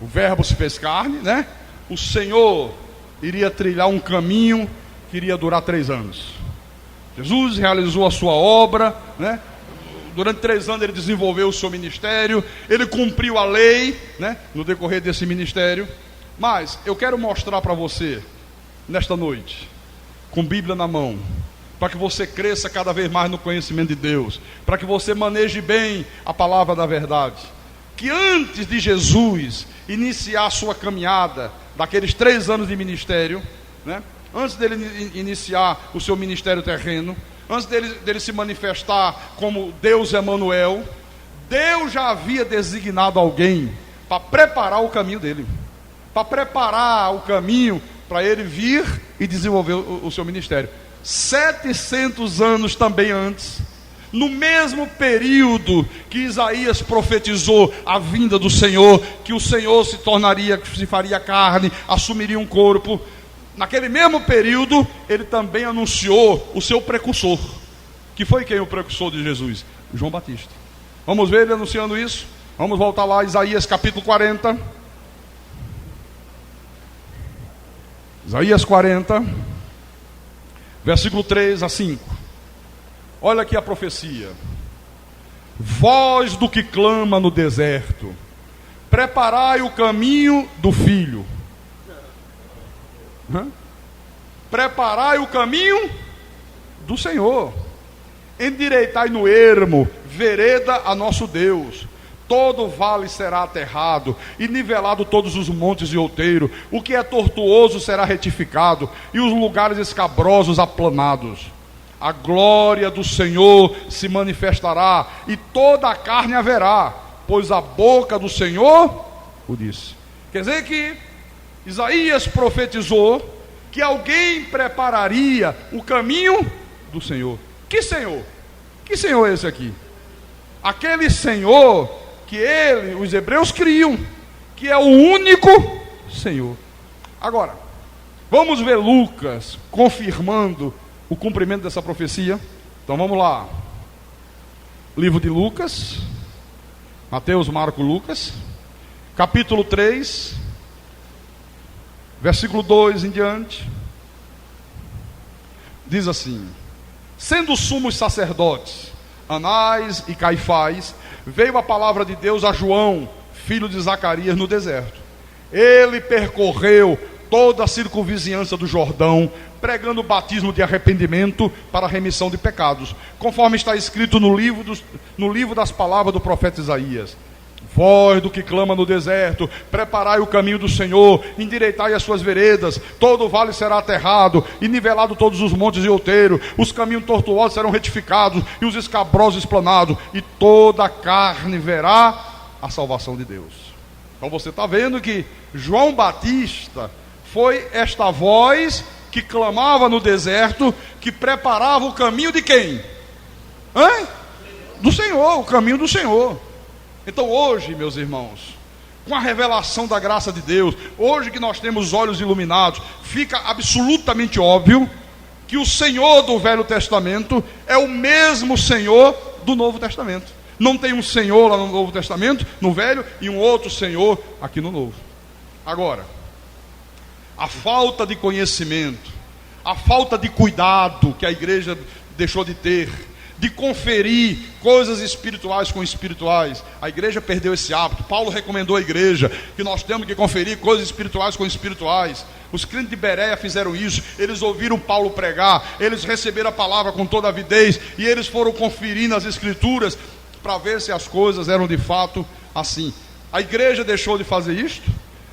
Speaker 2: o Verbo se fez carne, né? O Senhor iria trilhar um caminho que iria durar 3 anos. Jesus realizou a sua obra, né? Durante 3 anos ele desenvolveu o seu ministério, ele cumpriu a lei, né? No decorrer desse ministério. Mas eu quero mostrar para você, nesta noite, com Bíblia na mão, para que você cresça cada vez mais no conhecimento de Deus, para que você maneje bem a palavra da verdade, que antes de Jesus iniciar a sua caminhada, daqueles 3 anos de ministério, né? Antes dele iniciar o seu ministério terreno, antes dele se manifestar como Deus Emanuel, Deus já havia designado alguém para preparar o caminho dele, para preparar o caminho para ele vir e desenvolver o seu ministério. 700 anos também antes, no mesmo período que Isaías profetizou a vinda do Senhor, que o Senhor se faria carne, assumiria um corpo, naquele mesmo período ele também anunciou o seu precursor, que foi quem? O precursor de Jesus? João Batista. Vamos ver ele anunciando isso? Vamos voltar lá, Isaías capítulo 40. Isaías 40, versículo 3 a 5. Olha aqui a profecia: voz do que clama no deserto, preparai o caminho do Filho. Preparai o caminho do Senhor, endireitai no ermo vereda a nosso Deus. Todo vale será aterrado, e nivelado todos os montes e outeiros. O que é tortuoso será retificado, e os lugares escabrosos aplanados. A glória do Senhor se manifestará, e toda a carne haverá, pois a boca do Senhor o disse. Quer dizer que Isaías profetizou que alguém prepararia o caminho do Senhor. Que Senhor? Que Senhor é esse aqui? Aquele Senhor que os hebreus criam, que é o único Senhor. Agora, vamos ver Lucas confirmando o cumprimento dessa profecia. Então vamos lá. Livro de Lucas, Mateus, Marcos, Lucas, capítulo 3, versículo 2 em diante. Diz assim: sendo os sumos sacerdotes Anás e Caifás, veio a palavra de Deus a João, filho de Zacarias, no deserto. Ele percorreu toda a circunvizinhança do Jordão, pregando o batismo de arrependimento para a remissão de pecados, conforme está escrito no livro das palavras do profeta Isaías: voz do que clama no deserto, preparai o caminho do Senhor, endireitai as suas veredas, todo vale será aterrado, e nivelado todos os montes e outeiros, os caminhos tortuosos serão retificados, e os escabrosos esplanados, e toda a carne verá a salvação de Deus. Então você está vendo que João Batista foi esta voz que clamava no deserto, que preparava o caminho de quem? Do Senhor, o caminho do Senhor. Então hoje, meus irmãos, com a revelação da graça de Deus, hoje que nós temos os olhos iluminados, fica absolutamente óbvio que o Senhor do Velho Testamento é o mesmo Senhor do Novo Testamento. Não tem um Senhor lá no Novo Testamento, no Velho, e um outro Senhor aqui no Novo. Agora, a falta de conhecimento, a falta de cuidado que a igreja deixou de ter, de conferir coisas espirituais com espirituais. A igreja perdeu esse hábito. Paulo recomendou à igreja que nós temos que conferir coisas espirituais com espirituais. Os crentes de Bereia fizeram isso. Eles ouviram Paulo pregar, eles receberam a palavra com toda a avidez, e eles foram conferindo as escrituras para ver se as coisas eram de fato assim. A igreja deixou de fazer isto,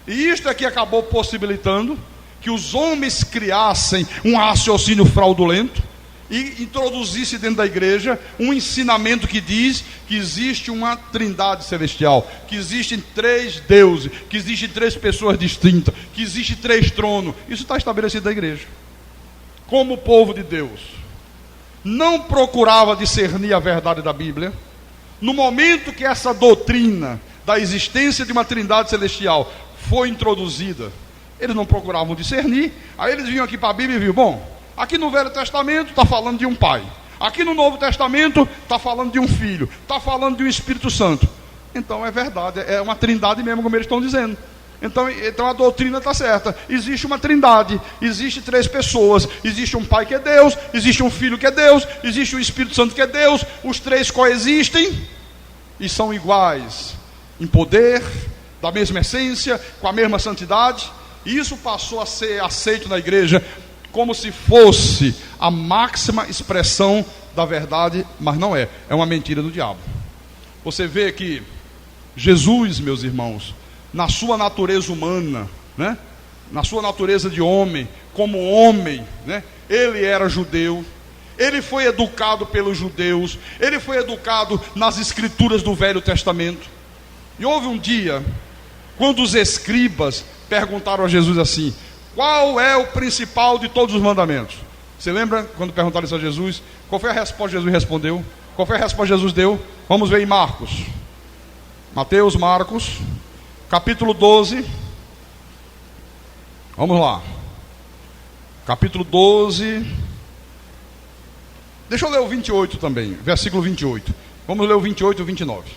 Speaker 2: e isto é que acabou possibilitando que os homens criassem um raciocínio fraudulento e introduzisse dentro da igreja um ensinamento que diz que existe uma trindade celestial, que existem 3 deuses, que existem 3 pessoas distintas, que existem 3 tronos. Isso está estabelecido na igreja. Como o povo de Deus não procurava discernir a verdade da Bíblia, no momento que essa doutrina da existência de uma trindade celestial foi introduzida, eles não procuravam discernir. Aí eles vinham aqui para a Bíblia e viam, bom, aqui no Velho Testamento está falando de um pai, aqui no Novo Testamento está falando de um filho, está falando de um Espírito Santo. Então é verdade, é uma trindade mesmo, como eles estão dizendo. Então a doutrina está certa. Existe uma trindade, existe 3 pessoas, existe um pai que é Deus, existe um filho que é Deus, existe um Espírito Santo que é Deus. Os 3 coexistem e são iguais em poder, da mesma essência, com a mesma santidade. E isso passou a ser aceito na igreja como se fosse a máxima expressão da verdade, mas não é. É uma mentira do diabo. Você vê que Jesus, meus irmãos, na sua natureza humana, né? Na sua natureza de homem, como homem, né? Ele era judeu, ele foi educado pelos judeus, ele foi educado nas escrituras do Velho Testamento. E houve um dia, quando os escribas perguntaram a Jesus assim: qual é o principal de todos os mandamentos? Você lembra quando perguntaram isso a Jesus? Qual foi a resposta que Jesus respondeu? Qual foi a resposta que Jesus deu? Vamos ver em Marcos. Marcos, capítulo 12. Vamos lá. Capítulo 12. Deixa eu ler o 28 também, versículo 28. Vamos ler o 28 e o 29.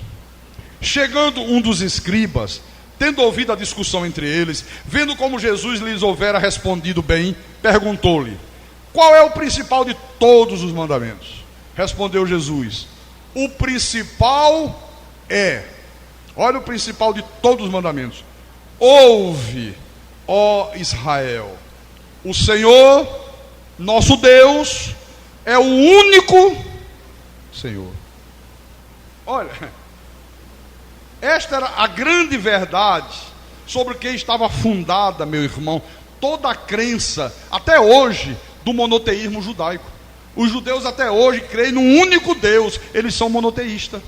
Speaker 2: Chegando um dos escribas, tendo ouvido a discussão entre eles, vendo como Jesus lhes houvera respondido bem, perguntou-lhe: qual é o principal de todos os mandamentos? Respondeu Jesus: o principal é, olha o principal de todos os mandamentos: ouve, ó Israel, o Senhor, nosso Deus, é o único Senhor. Olha, esta era a grande verdade sobre o que estava fundada, meu irmão, toda a crença, até hoje, do monoteísmo judaico. Os judeus até hoje creem num único Deus, eles são monoteístas.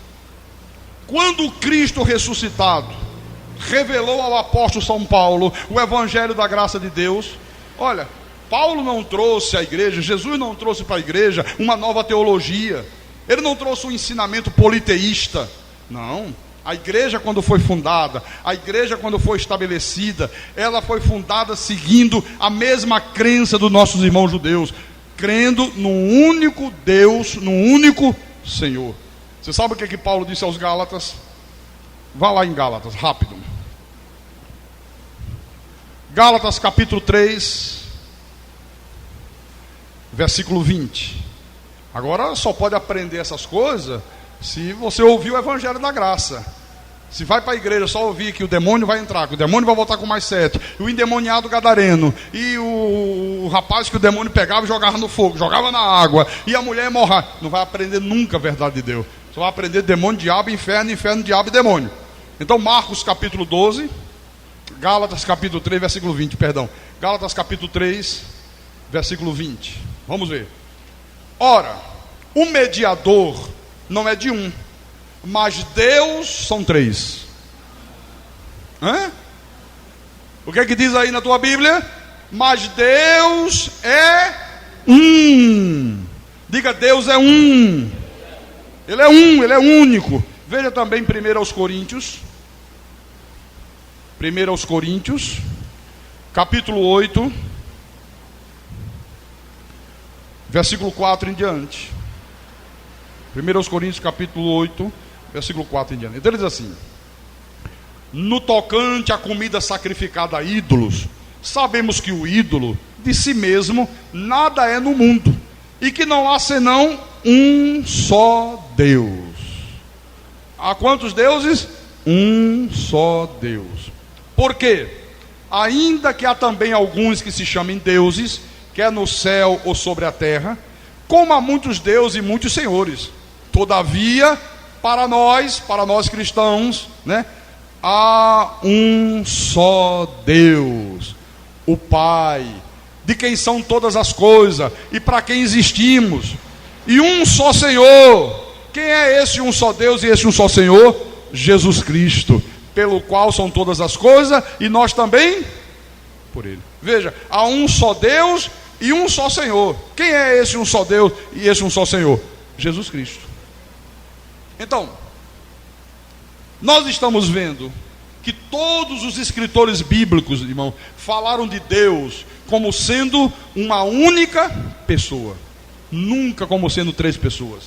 Speaker 2: Quando Cristo ressuscitado revelou ao apóstolo São Paulo o evangelho da graça de Deus, olha, Paulo não trouxe à igreja, Jesus não trouxe para a igreja uma nova teologia, ele não trouxe um ensinamento politeísta, não. A igreja, quando foi fundada, a igreja, quando foi estabelecida, ela foi fundada seguindo a mesma crença dos nossos irmãos judeus, crendo num único Deus, num único Senhor. Você sabe o que Paulo disse aos Gálatas? Vá lá em Gálatas, rápido. Gálatas capítulo 3, versículo 20. Agora só pode aprender essas coisas se você ouvir o evangelho da graça. Se vai para a igreja só ouvir que o demônio vai entrar, que o demônio vai voltar com mais 7, e o endemoniado gadareno, e o rapaz que o demônio pegava e jogava no fogo, jogava na água, e a mulher morrer, não vai aprender nunca a verdade de Deus. Só vai aprender demônio, diabo, inferno, inferno, diabo e demônio. Então Marcos capítulo 12, Gálatas capítulo 3, versículo 20, perdão. Gálatas capítulo 3, versículo 20. Vamos ver. Ora, o mediador não é de um, mas Deus são 3. Hã? O que é que diz aí na tua Bíblia? Mas Deus é um. Diga, Deus é um. Ele é um, ele é único. Veja também 1 Coríntios. 1 Coríntios, capítulo 8, versículo 4 em diante. 1 Coríntios capítulo 8, versículo 4 em diante. Então ele diz assim: no tocante à comida sacrificada a ídolos, sabemos que o ídolo de si mesmo nada é no mundo, e que não há senão um só Deus. Há quantos deuses? Um só Deus. Por quê? Ainda que há também alguns que se chamem deuses, quer no céu ou sobre a terra, como há muitos deuses e muitos senhores, todavia, para nós cristãos, né, há um só Deus, o Pai, de quem são todas as coisas e para quem existimos, e um só Senhor. Quem é esse um só Deus e esse um só Senhor? Jesus Cristo, pelo qual são todas as coisas e nós também por Ele. Veja, há um só Deus e um só Senhor. Quem é esse um só Deus e esse um só Senhor? Jesus Cristo. Então, nós estamos vendo que todos os escritores bíblicos, irmão, falaram de Deus como sendo uma única pessoa, nunca como sendo três pessoas.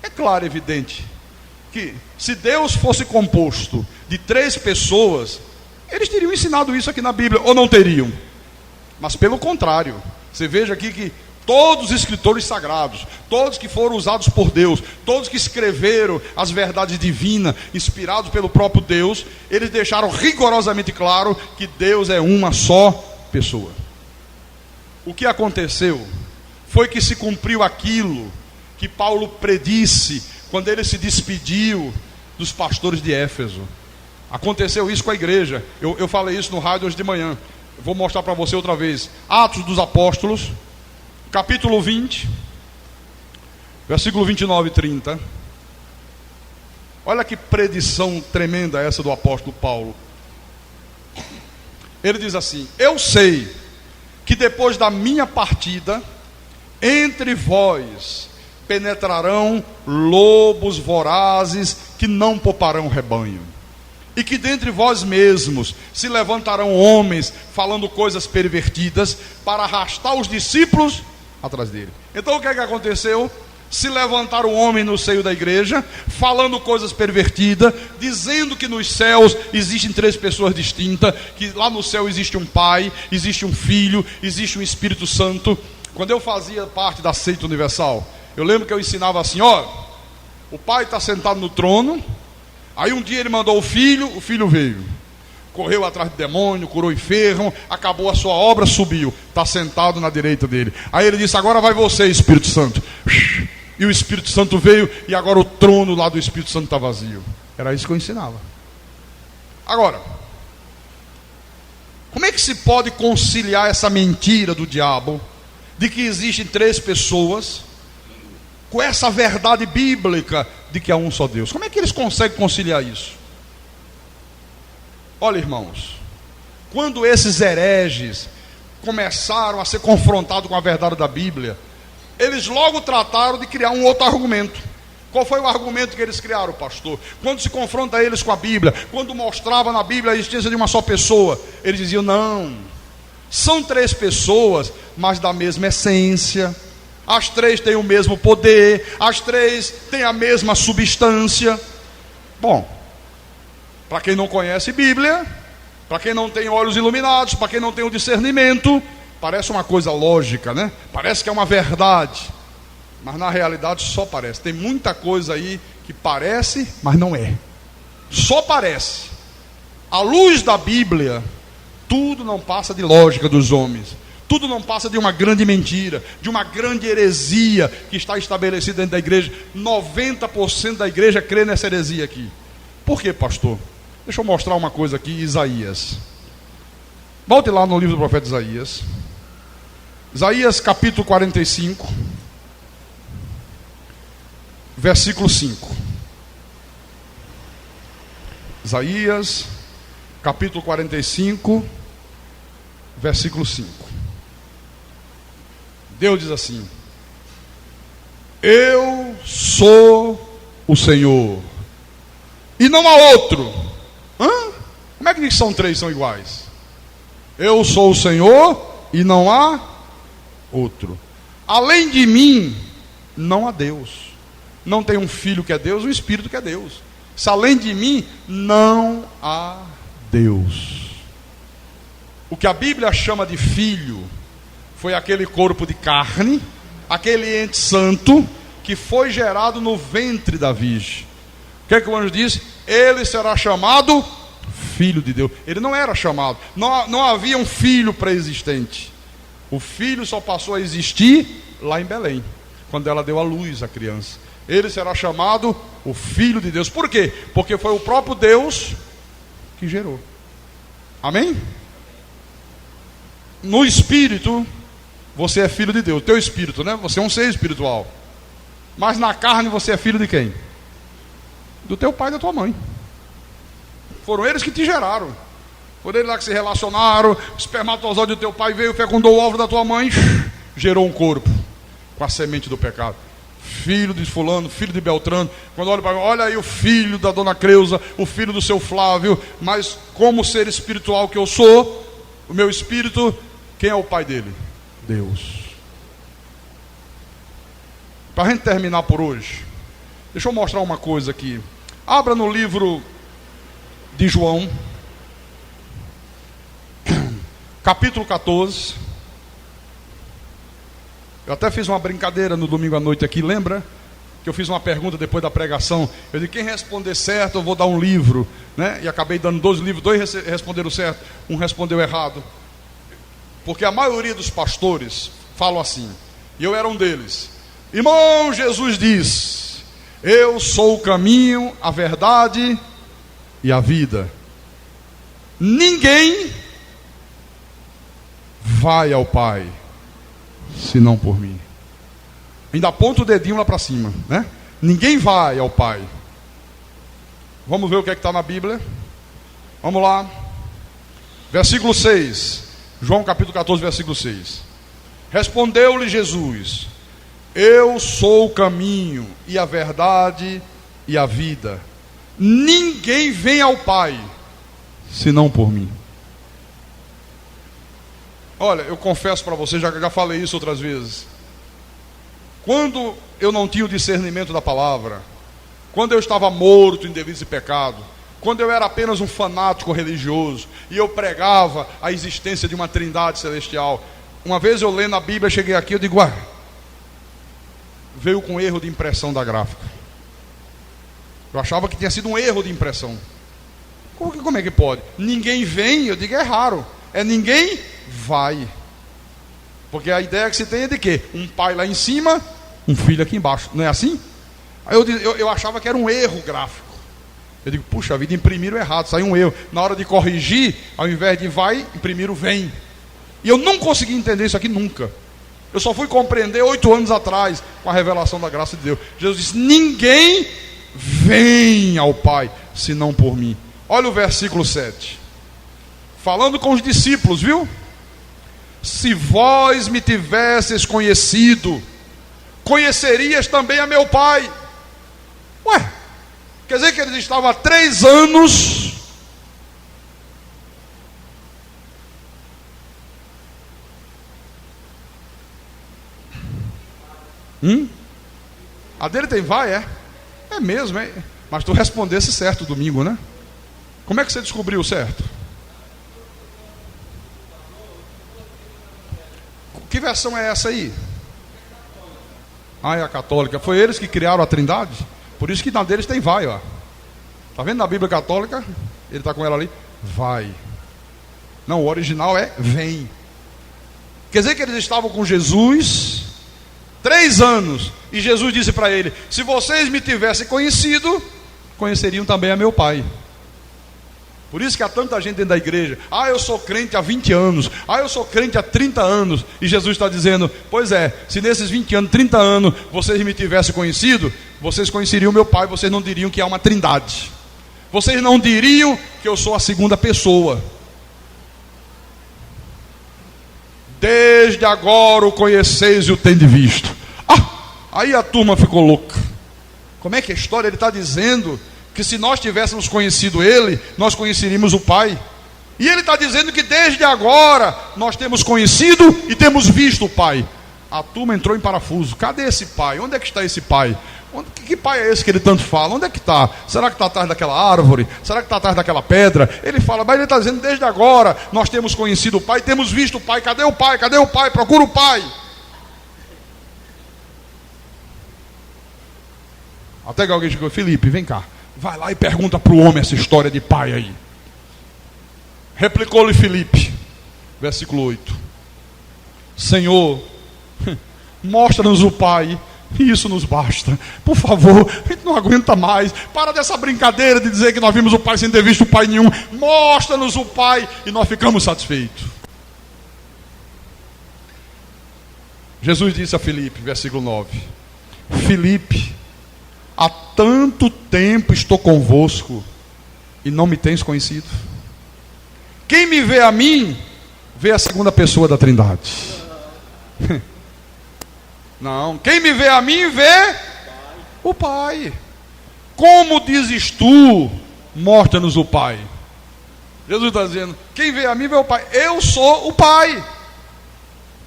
Speaker 2: É claro, evidente, que se Deus fosse composto de três pessoas, eles teriam ensinado isso aqui na Bíblia, ou não teriam? Mas pelo contrário, você veja aqui que todos os escritores sagrados, todos que foram usados por Deus, todos que escreveram as verdades divinas, inspirados pelo próprio Deus, eles deixaram rigorosamente claro que Deus é uma só pessoa. O que aconteceu foi que se cumpriu aquilo que Paulo predisse quando ele se despediu dos pastores de Éfeso. Aconteceu isso com a igreja. Eu falei isso no rádio hoje de manhã. Eu vou mostrar para você outra vez. Atos dos Apóstolos, capítulo 20, versículo 29 e 30. Olha que predição tremenda essa do apóstolo Paulo. Ele diz assim: eu sei que depois da minha partida, entre vós penetrarão lobos vorazes que não pouparão rebanho, e que dentre vós mesmos se levantarão homens falando coisas pervertidas para arrastar os discípulos atrás dele. Então o que é que aconteceu? Se levantaram um homem no seio da igreja, falando coisas pervertidas, dizendo que nos céus existem três pessoas distintas, que lá no céu existe um Pai, existe um Filho, existe um Espírito Santo. Quando eu fazia parte da seita universal, eu lembro que eu ensinava assim: ó, o Pai está sentado no trono, aí um dia ele mandou o Filho veio, correu atrás do demônio, curou enfermo, acabou a sua obra, subiu, está sentado na direita dele. Aí ele disse: agora vai você, Espírito Santo. E o Espírito Santo veio, e agora o trono lá do Espírito Santo está vazio. Era isso que eu ensinava. Agora, como é que se pode conciliar essa mentira do diabo de que existem três pessoas com essa verdade bíblica de que há um só Deus? Como é que eles conseguem conciliar isso? Olha, irmãos, quando esses hereges começaram a ser confrontados com a verdade da Bíblia, eles logo trataram de criar um outro argumento. Qual foi o argumento que eles criaram, pastor? Quando se confronta eles com a Bíblia, quando mostrava na Bíblia a existência de uma só pessoa, eles diziam: não, são três pessoas, mas da mesma essência, as três têm o mesmo poder, as três têm a mesma substância. Bom, para quem não conhece Bíblia, para quem não tem olhos iluminados, para quem não tem o discernimento, parece uma coisa lógica, né? Parece que é uma verdade, mas na realidade só parece. Tem muita coisa aí que parece, mas não é. Só parece. À luz da Bíblia, tudo não passa de lógica dos homens. Tudo não passa de uma grande mentira, de uma grande heresia que está estabelecida dentro da igreja. 90% da igreja crê nessa heresia aqui. Por quê, pastor? Deixa eu mostrar uma coisa aqui, Isaías. Volte lá no livro do profeta Isaías. Isaías capítulo 45, versículo 5. Isaías capítulo 45, versículo 5. Deus diz assim: eu sou o Senhor, e não há outro. Como é que são três, são iguais? Eu sou o Senhor e não há outro. Além de mim não há Deus. Não tem um filho que é Deus, um espírito que é Deus. Se além de mim não há Deus. O que a Bíblia chama de filho foi aquele corpo de carne, aquele ente santo que foi gerado no ventre da virgem. O que é que o anjo disse? Ele será chamado Filho de Deus. Ele não era chamado, não havia um filho pré-existente. O filho só passou a existir lá em Belém, quando ela deu à luz a criança. Ele será chamado o Filho de Deus. Por quê? Porque foi o próprio Deus que gerou. Amém? No espírito, você é filho de Deus. Teu espírito, né? Você é um ser espiritual. Mas na carne você é filho de quem? Do teu pai e da tua mãe. Foram eles que te geraram. Foram eles lá que se relacionaram. O espermatozoide do teu pai veio, fecundou o óvulo da tua mãe, gerou um corpo com a semente do pecado. Filho de fulano, filho de Beltrano. Quando olha para mim, olha aí o filho da dona Creuza, o filho do seu Flávio. Mas como ser espiritual que eu sou, o meu espírito, quem é o pai dele? Deus. Para a gente terminar por hoje, deixa eu mostrar uma coisa aqui. Abra no livro de João, capítulo 14. Eu até fiz uma brincadeira no domingo à noite aqui, lembra? Que eu fiz uma pergunta depois da pregação. Eu disse, quem responder certo, eu vou dar um livro, né? E acabei dando 12 livros, 2 responderam certo, um respondeu errado. Porque a maioria dos pastores falam assim, e eu era um deles. Irmão, Jesus diz, eu sou o caminho, a verdade e a vida. Ninguém vai ao Pai senão por mim. Ainda aponta o dedinho lá para cima, né? Ninguém vai ao Pai. Vamos ver o que é que está na Bíblia. Vamos lá. Versículo 6. João capítulo 14, versículo 6. Respondeu-lhe Jesus, eu sou o caminho e a verdade e a vida. Ninguém vem ao Pai senão por mim. Olha, eu confesso para você, já falei isso outras vezes. Quando eu não tinha o discernimento da palavra, quando eu estava morto em delitos e pecado, quando eu era apenas um fanático religioso e eu pregava a existência de uma trindade celestial, uma vez eu lendo a Bíblia, cheguei aqui, eu digo, veio com erro de impressão da gráfica. Eu achava que tinha sido um erro de impressão. Como é que pode? Ninguém vem, eu digo, é raro. É ninguém vai. Porque a ideia que se tem é de quê? Um pai lá em cima, um filho aqui embaixo. Não é assim? Aí eu achava que era um erro gráfico. Eu digo, puxa vida, imprimiram errado, saiu um erro. Na hora de corrigir, ao invés de vai, imprimiram vem. E eu não consegui entender isso aqui nunca. Eu só fui compreender 8 anos atrás, com a revelação da graça de Deus. Jesus disse, ninguém vem ao Pai, senão por mim. Olha o versículo 7. Falando com os discípulos, viu? Se vós me tivesses conhecido, conhecerias também a meu Pai. Ué, quer dizer que eles estavam há 3 anos A dele tem vai, é? É mesmo, é? Mas tu respondesse certo domingo, né? Como é que você descobriu certo? Que versão é essa aí? Ah, é a católica. Foi eles que criaram a trindade? Por isso que na deles tem vai, ó. Tá vendo na Bíblia católica? Ele está com ela ali. Vai. Não, o original é vem. Quer dizer que eles estavam com Jesus 3 anos. E Jesus disse para ele, se vocês me tivessem conhecido, conheceriam também a meu Pai. Por isso que há tanta gente dentro da igreja. Ah, eu sou crente há 20 anos. Ah, eu sou crente há 30 anos. E Jesus está dizendo, pois é, se nesses 20 anos, 30 anos, vocês me tivessem conhecido, vocês conheceriam meu Pai, vocês não diriam que há uma trindade. Vocês não diriam que eu sou a segunda pessoa. Desde agora o conheceis e o tendes visto. Aí a turma ficou louca. Como é que é a história? Ele está dizendo que se nós tivéssemos conhecido Ele, nós conheceríamos o Pai. E Ele está dizendo que desde agora nós temos conhecido e temos visto o Pai. A turma entrou em parafuso. Cadê esse pai? Onde é que está esse pai? Que pai é esse que ele tanto fala? Onde é que está? Será que está atrás daquela árvore? Será que está atrás daquela pedra? Ele fala, mas ele está dizendo, desde agora nós temos conhecido o pai, temos visto o pai. Cadê o pai? Cadê o pai? Procura o pai. Até que alguém chegou, Felipe, vem cá. Vai lá e pergunta para o homem essa história de pai aí. Replicou-lhe Felipe, versículo 8. Senhor, mostra-nos o pai, e isso nos basta. Por favor, a gente não aguenta mais. Para dessa brincadeira de dizer que nós vimos o pai sem ter visto o pai nenhum. Mostra-nos o pai e nós ficamos satisfeitos. Jesus disse a Filipe, versículo 9: Filipe, há tanto tempo estou convosco e não me tens conhecido. Quem me vê a mim, vê a segunda pessoa da Trindade. Não, quem me vê a mim, vê o Pai. Como dizes tu, mostra-nos o Pai. Jesus está dizendo, quem vê a mim, vê o Pai. Eu sou o Pai.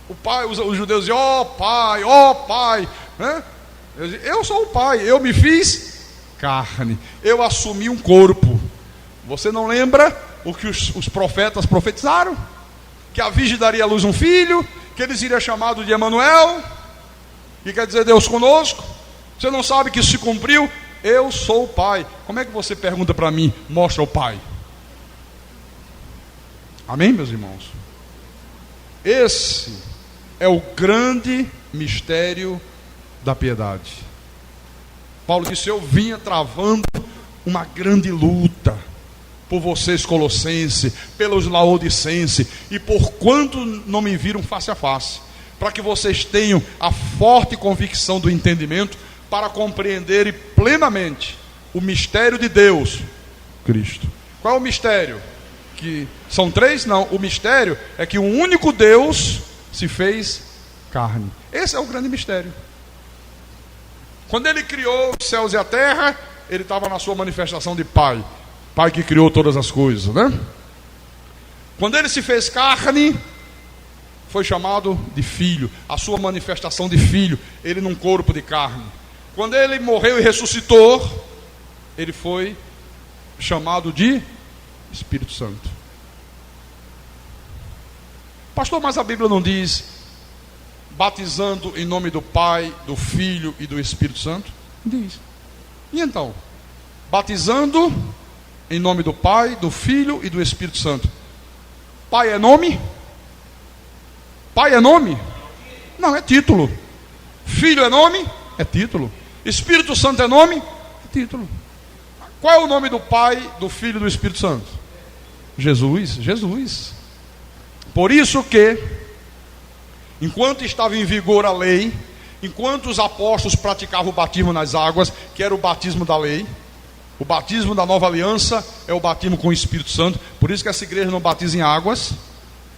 Speaker 2: O Pai, os judeus dizem, ó Pai, ó Pai. Eu sou o Pai, eu me fiz carne. Eu assumi um corpo. Você não lembra o que os profetas profetizaram? Que a Virgem daria à luz um filho, que ele seria chamado de Emanuel, que quer dizer Deus conosco. Você não sabe que isso se cumpriu? Eu sou o Pai. Como é que você pergunta para mim, mostra o Pai? Amém, meus irmãos? Esse é o grande mistério da piedade. Paulo disse, eu vinha travando uma grande luta por vocês colossenses, pelos laodicenses, e por quanto não me viram face a face, para que vocês tenham a forte convicção do entendimento, para compreenderem plenamente o mistério de Deus, Cristo. Qual é o mistério? Que são três? Não, o mistério é que um único Deus se fez carne. Esse é o grande mistério. Quando ele criou os céus e a terra, ele estava na sua manifestação de Pai. Pai que criou todas as coisas, né? Quando ele se fez carne, foi chamado de filho. A sua manifestação de filho, ele num corpo de carne. Quando ele morreu e ressuscitou, ele foi chamado de Espírito Santo. Pastor, mas a Bíblia não diz batizando em nome do Pai, do Filho e do Espírito Santo? Diz. E então? Batizando em nome do Pai, do Filho e do Espírito Santo. Pai é nome? Pai é nome? Não, é título. Filho é nome? É título. Espírito Santo é nome? É título. Qual é o nome do Pai, do Filho e do Espírito Santo? Jesus. Jesus. Por isso que, enquanto estava em vigor a lei, enquanto os apóstolos praticavam o batismo nas águas, que era o batismo da lei, o batismo da nova aliança é o batismo com o Espírito Santo. Por isso que essa igreja não batiza em águas.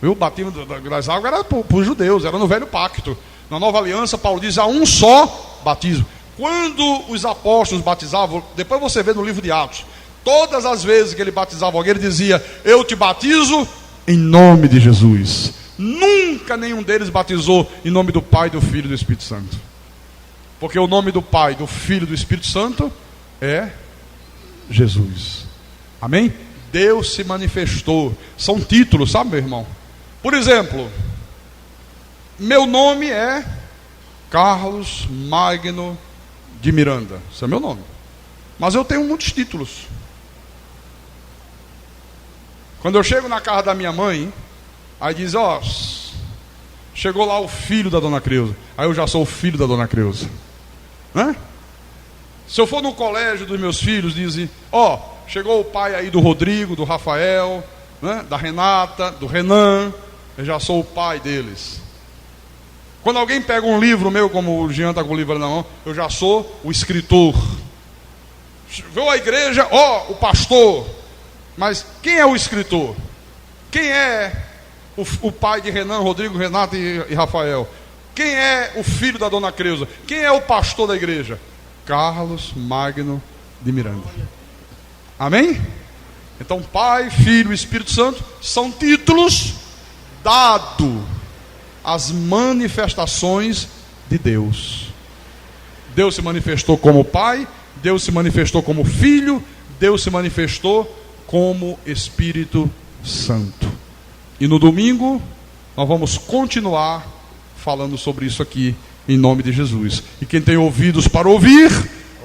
Speaker 2: O batismo das águas era para os judeus, era no velho pacto. Na nova aliança, Paulo diz, há um só batismo. Quando os apóstolos batizavam, depois você vê no livro de Atos, todas as vezes que ele batizava alguém, ele dizia, eu te batizo em nome de Jesus. Nunca nenhum deles batizou em nome do Pai, do Filho e do Espírito Santo. Porque o nome do Pai, do Filho e do Espírito Santo é Jesus. Amém? Deus se manifestou. São títulos, sabe, meu irmão? Por exemplo, meu nome é Carlos Magno de Miranda. Esse é meu nome. Mas eu tenho muitos títulos. Quando eu chego na casa da minha mãe, aí diz, ó, chegou lá o filho da dona Creuza. Aí eu já sou o filho da dona Creuza. Né? Se eu for no colégio dos meus filhos, dizem, ó, chegou o pai aí do Rodrigo, do Rafael, né, da Renata, do Renan, eu já sou o pai deles. Quando alguém pega um livro meu, como o Jean está com o livro ali na mão, eu já sou o escritor. Veio a igreja, ó, o pastor. Mas quem é o escritor? Quem é o pai de Renan, Rodrigo, Renata e Rafael? Quem é o filho da dona Creuza? Quem é o pastor da igreja? Carlos Magno de Miranda. Amém? Então Pai, Filho e Espírito Santo são títulos dados as manifestações de Deus. Deus se manifestou como Pai, Deus se manifestou como Filho, Deus se manifestou como Espírito Santo. E no domingo nós vamos continuar falando sobre isso aqui, em nome de Jesus. E quem tem ouvidos para ouvir,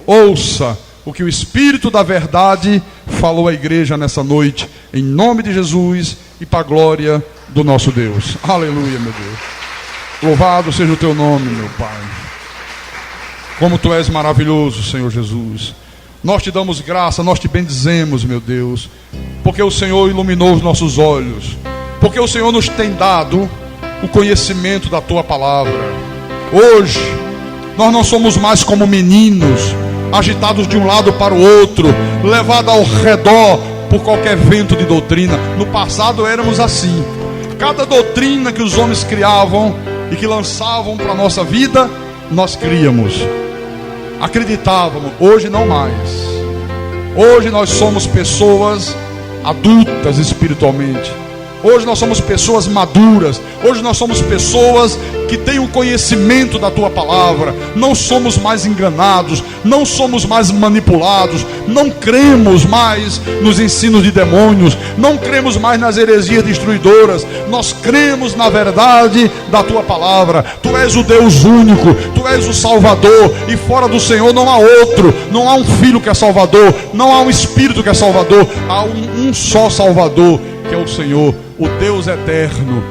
Speaker 2: ouça o que o Espírito da verdade falou à igreja nessa noite, em nome de Jesus e para a glória do nosso Deus. Aleluia, meu Deus. Louvado seja o teu nome, meu Pai. Como tu és maravilhoso, Senhor Jesus. Nós te damos graça, nós te bendizemos, meu Deus, porque o Senhor iluminou os nossos olhos, porque o Senhor nos tem dado o conhecimento da tua palavra. Hoje nós não somos mais como meninos, agitados de um lado para o outro, levados ao redor por qualquer vento de doutrina. No passado éramos assim. Cada doutrina que os homens criavam e que lançavam para a nossa vida, nós criamos, acreditávamos. Hoje não mais. Hoje nós somos pessoas adultas espiritualmente. Hoje nós somos pessoas maduras. Hoje nós somos pessoas que têm o conhecimento da tua palavra. Não somos mais enganados, não somos mais manipulados, não cremos mais nos ensinos de demônios, não cremos mais nas heresias destruidoras. Nós cremos na verdade da tua palavra. Tu és o Deus único, tu és o Salvador, e fora do Senhor não há outro. Não há um Filho que é Salvador, não há um Espírito que é Salvador. Há um só Salvador, que é o Senhor, o Deus eterno,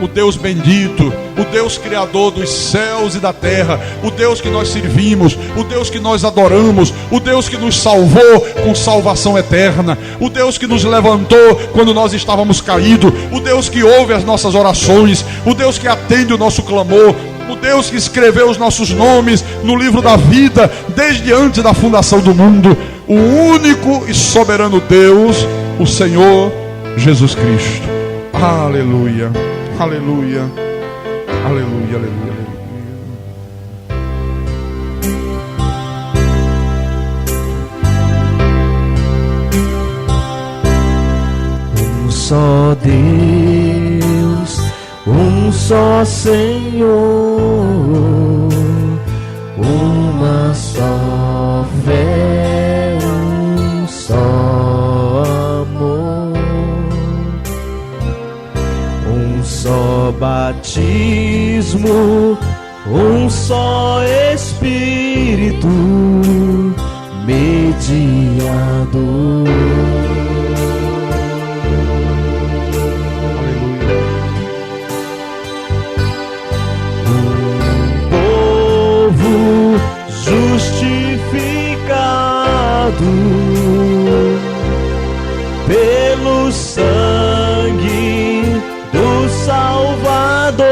Speaker 2: o Deus bendito, o Deus criador dos céus e da terra, o Deus que nós servimos, o Deus que nós adoramos, o Deus que nos salvou com salvação eterna, o Deus que nos levantou quando nós estávamos caídos, o Deus que ouve as nossas orações, o Deus que atende o nosso clamor, o Deus que escreveu os nossos nomes no livro da vida desde antes da fundação do mundo, o único e soberano Deus, o Senhor Jesus Cristo. Aleluia, aleluia, aleluia, aleluia,
Speaker 3: Um só Deus, um só Senhor, uma só fé, um só amor, um só batismo, um só Espírito mediador. Justificado pelo sangue do Salvador,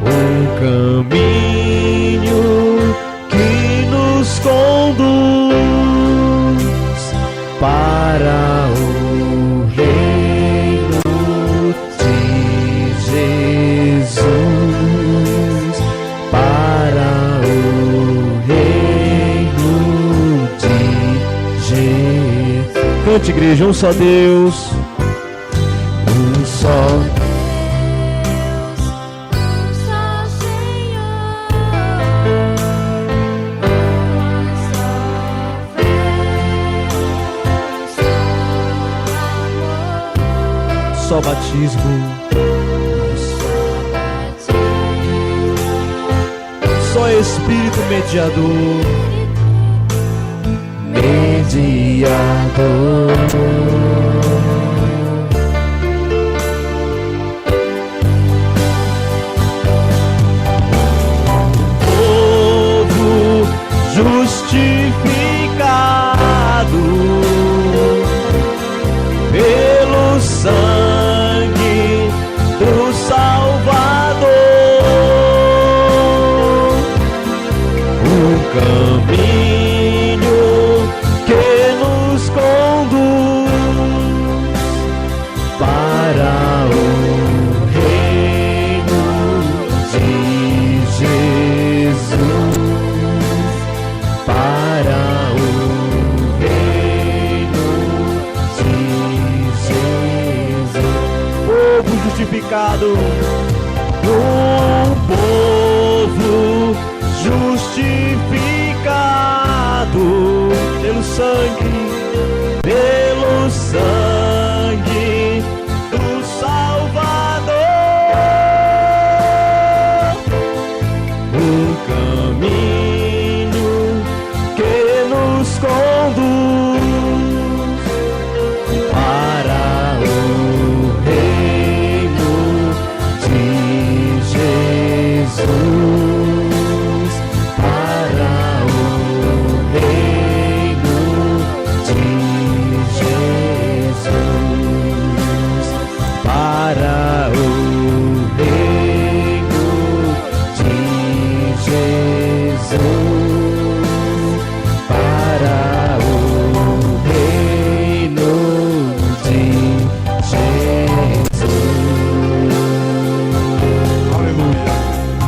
Speaker 3: um caminho que nos conduz para o reino de Jesus. Cante, igreja, um só Deus, um só
Speaker 4: Deus, um só Senhor, uma só fé, um só amor,
Speaker 3: só batismo, só Espírito mediador. Povo justificado pelo sangue do Salvador, o caminho que nos conduz sangue do Salvador, o caminho que nos conduz para o reino de Jesus, para o reino de Jesus, para o reino de Jesus, para o reino de Jesus.
Speaker 2: Aleluia.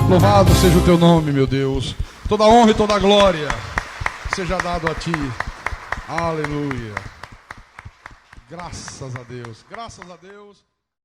Speaker 2: Louvado seja o teu nome, meu Deus. Toda honra e toda glória seja dado a ti. Aleluia. Graças a Deus. Graças a Deus.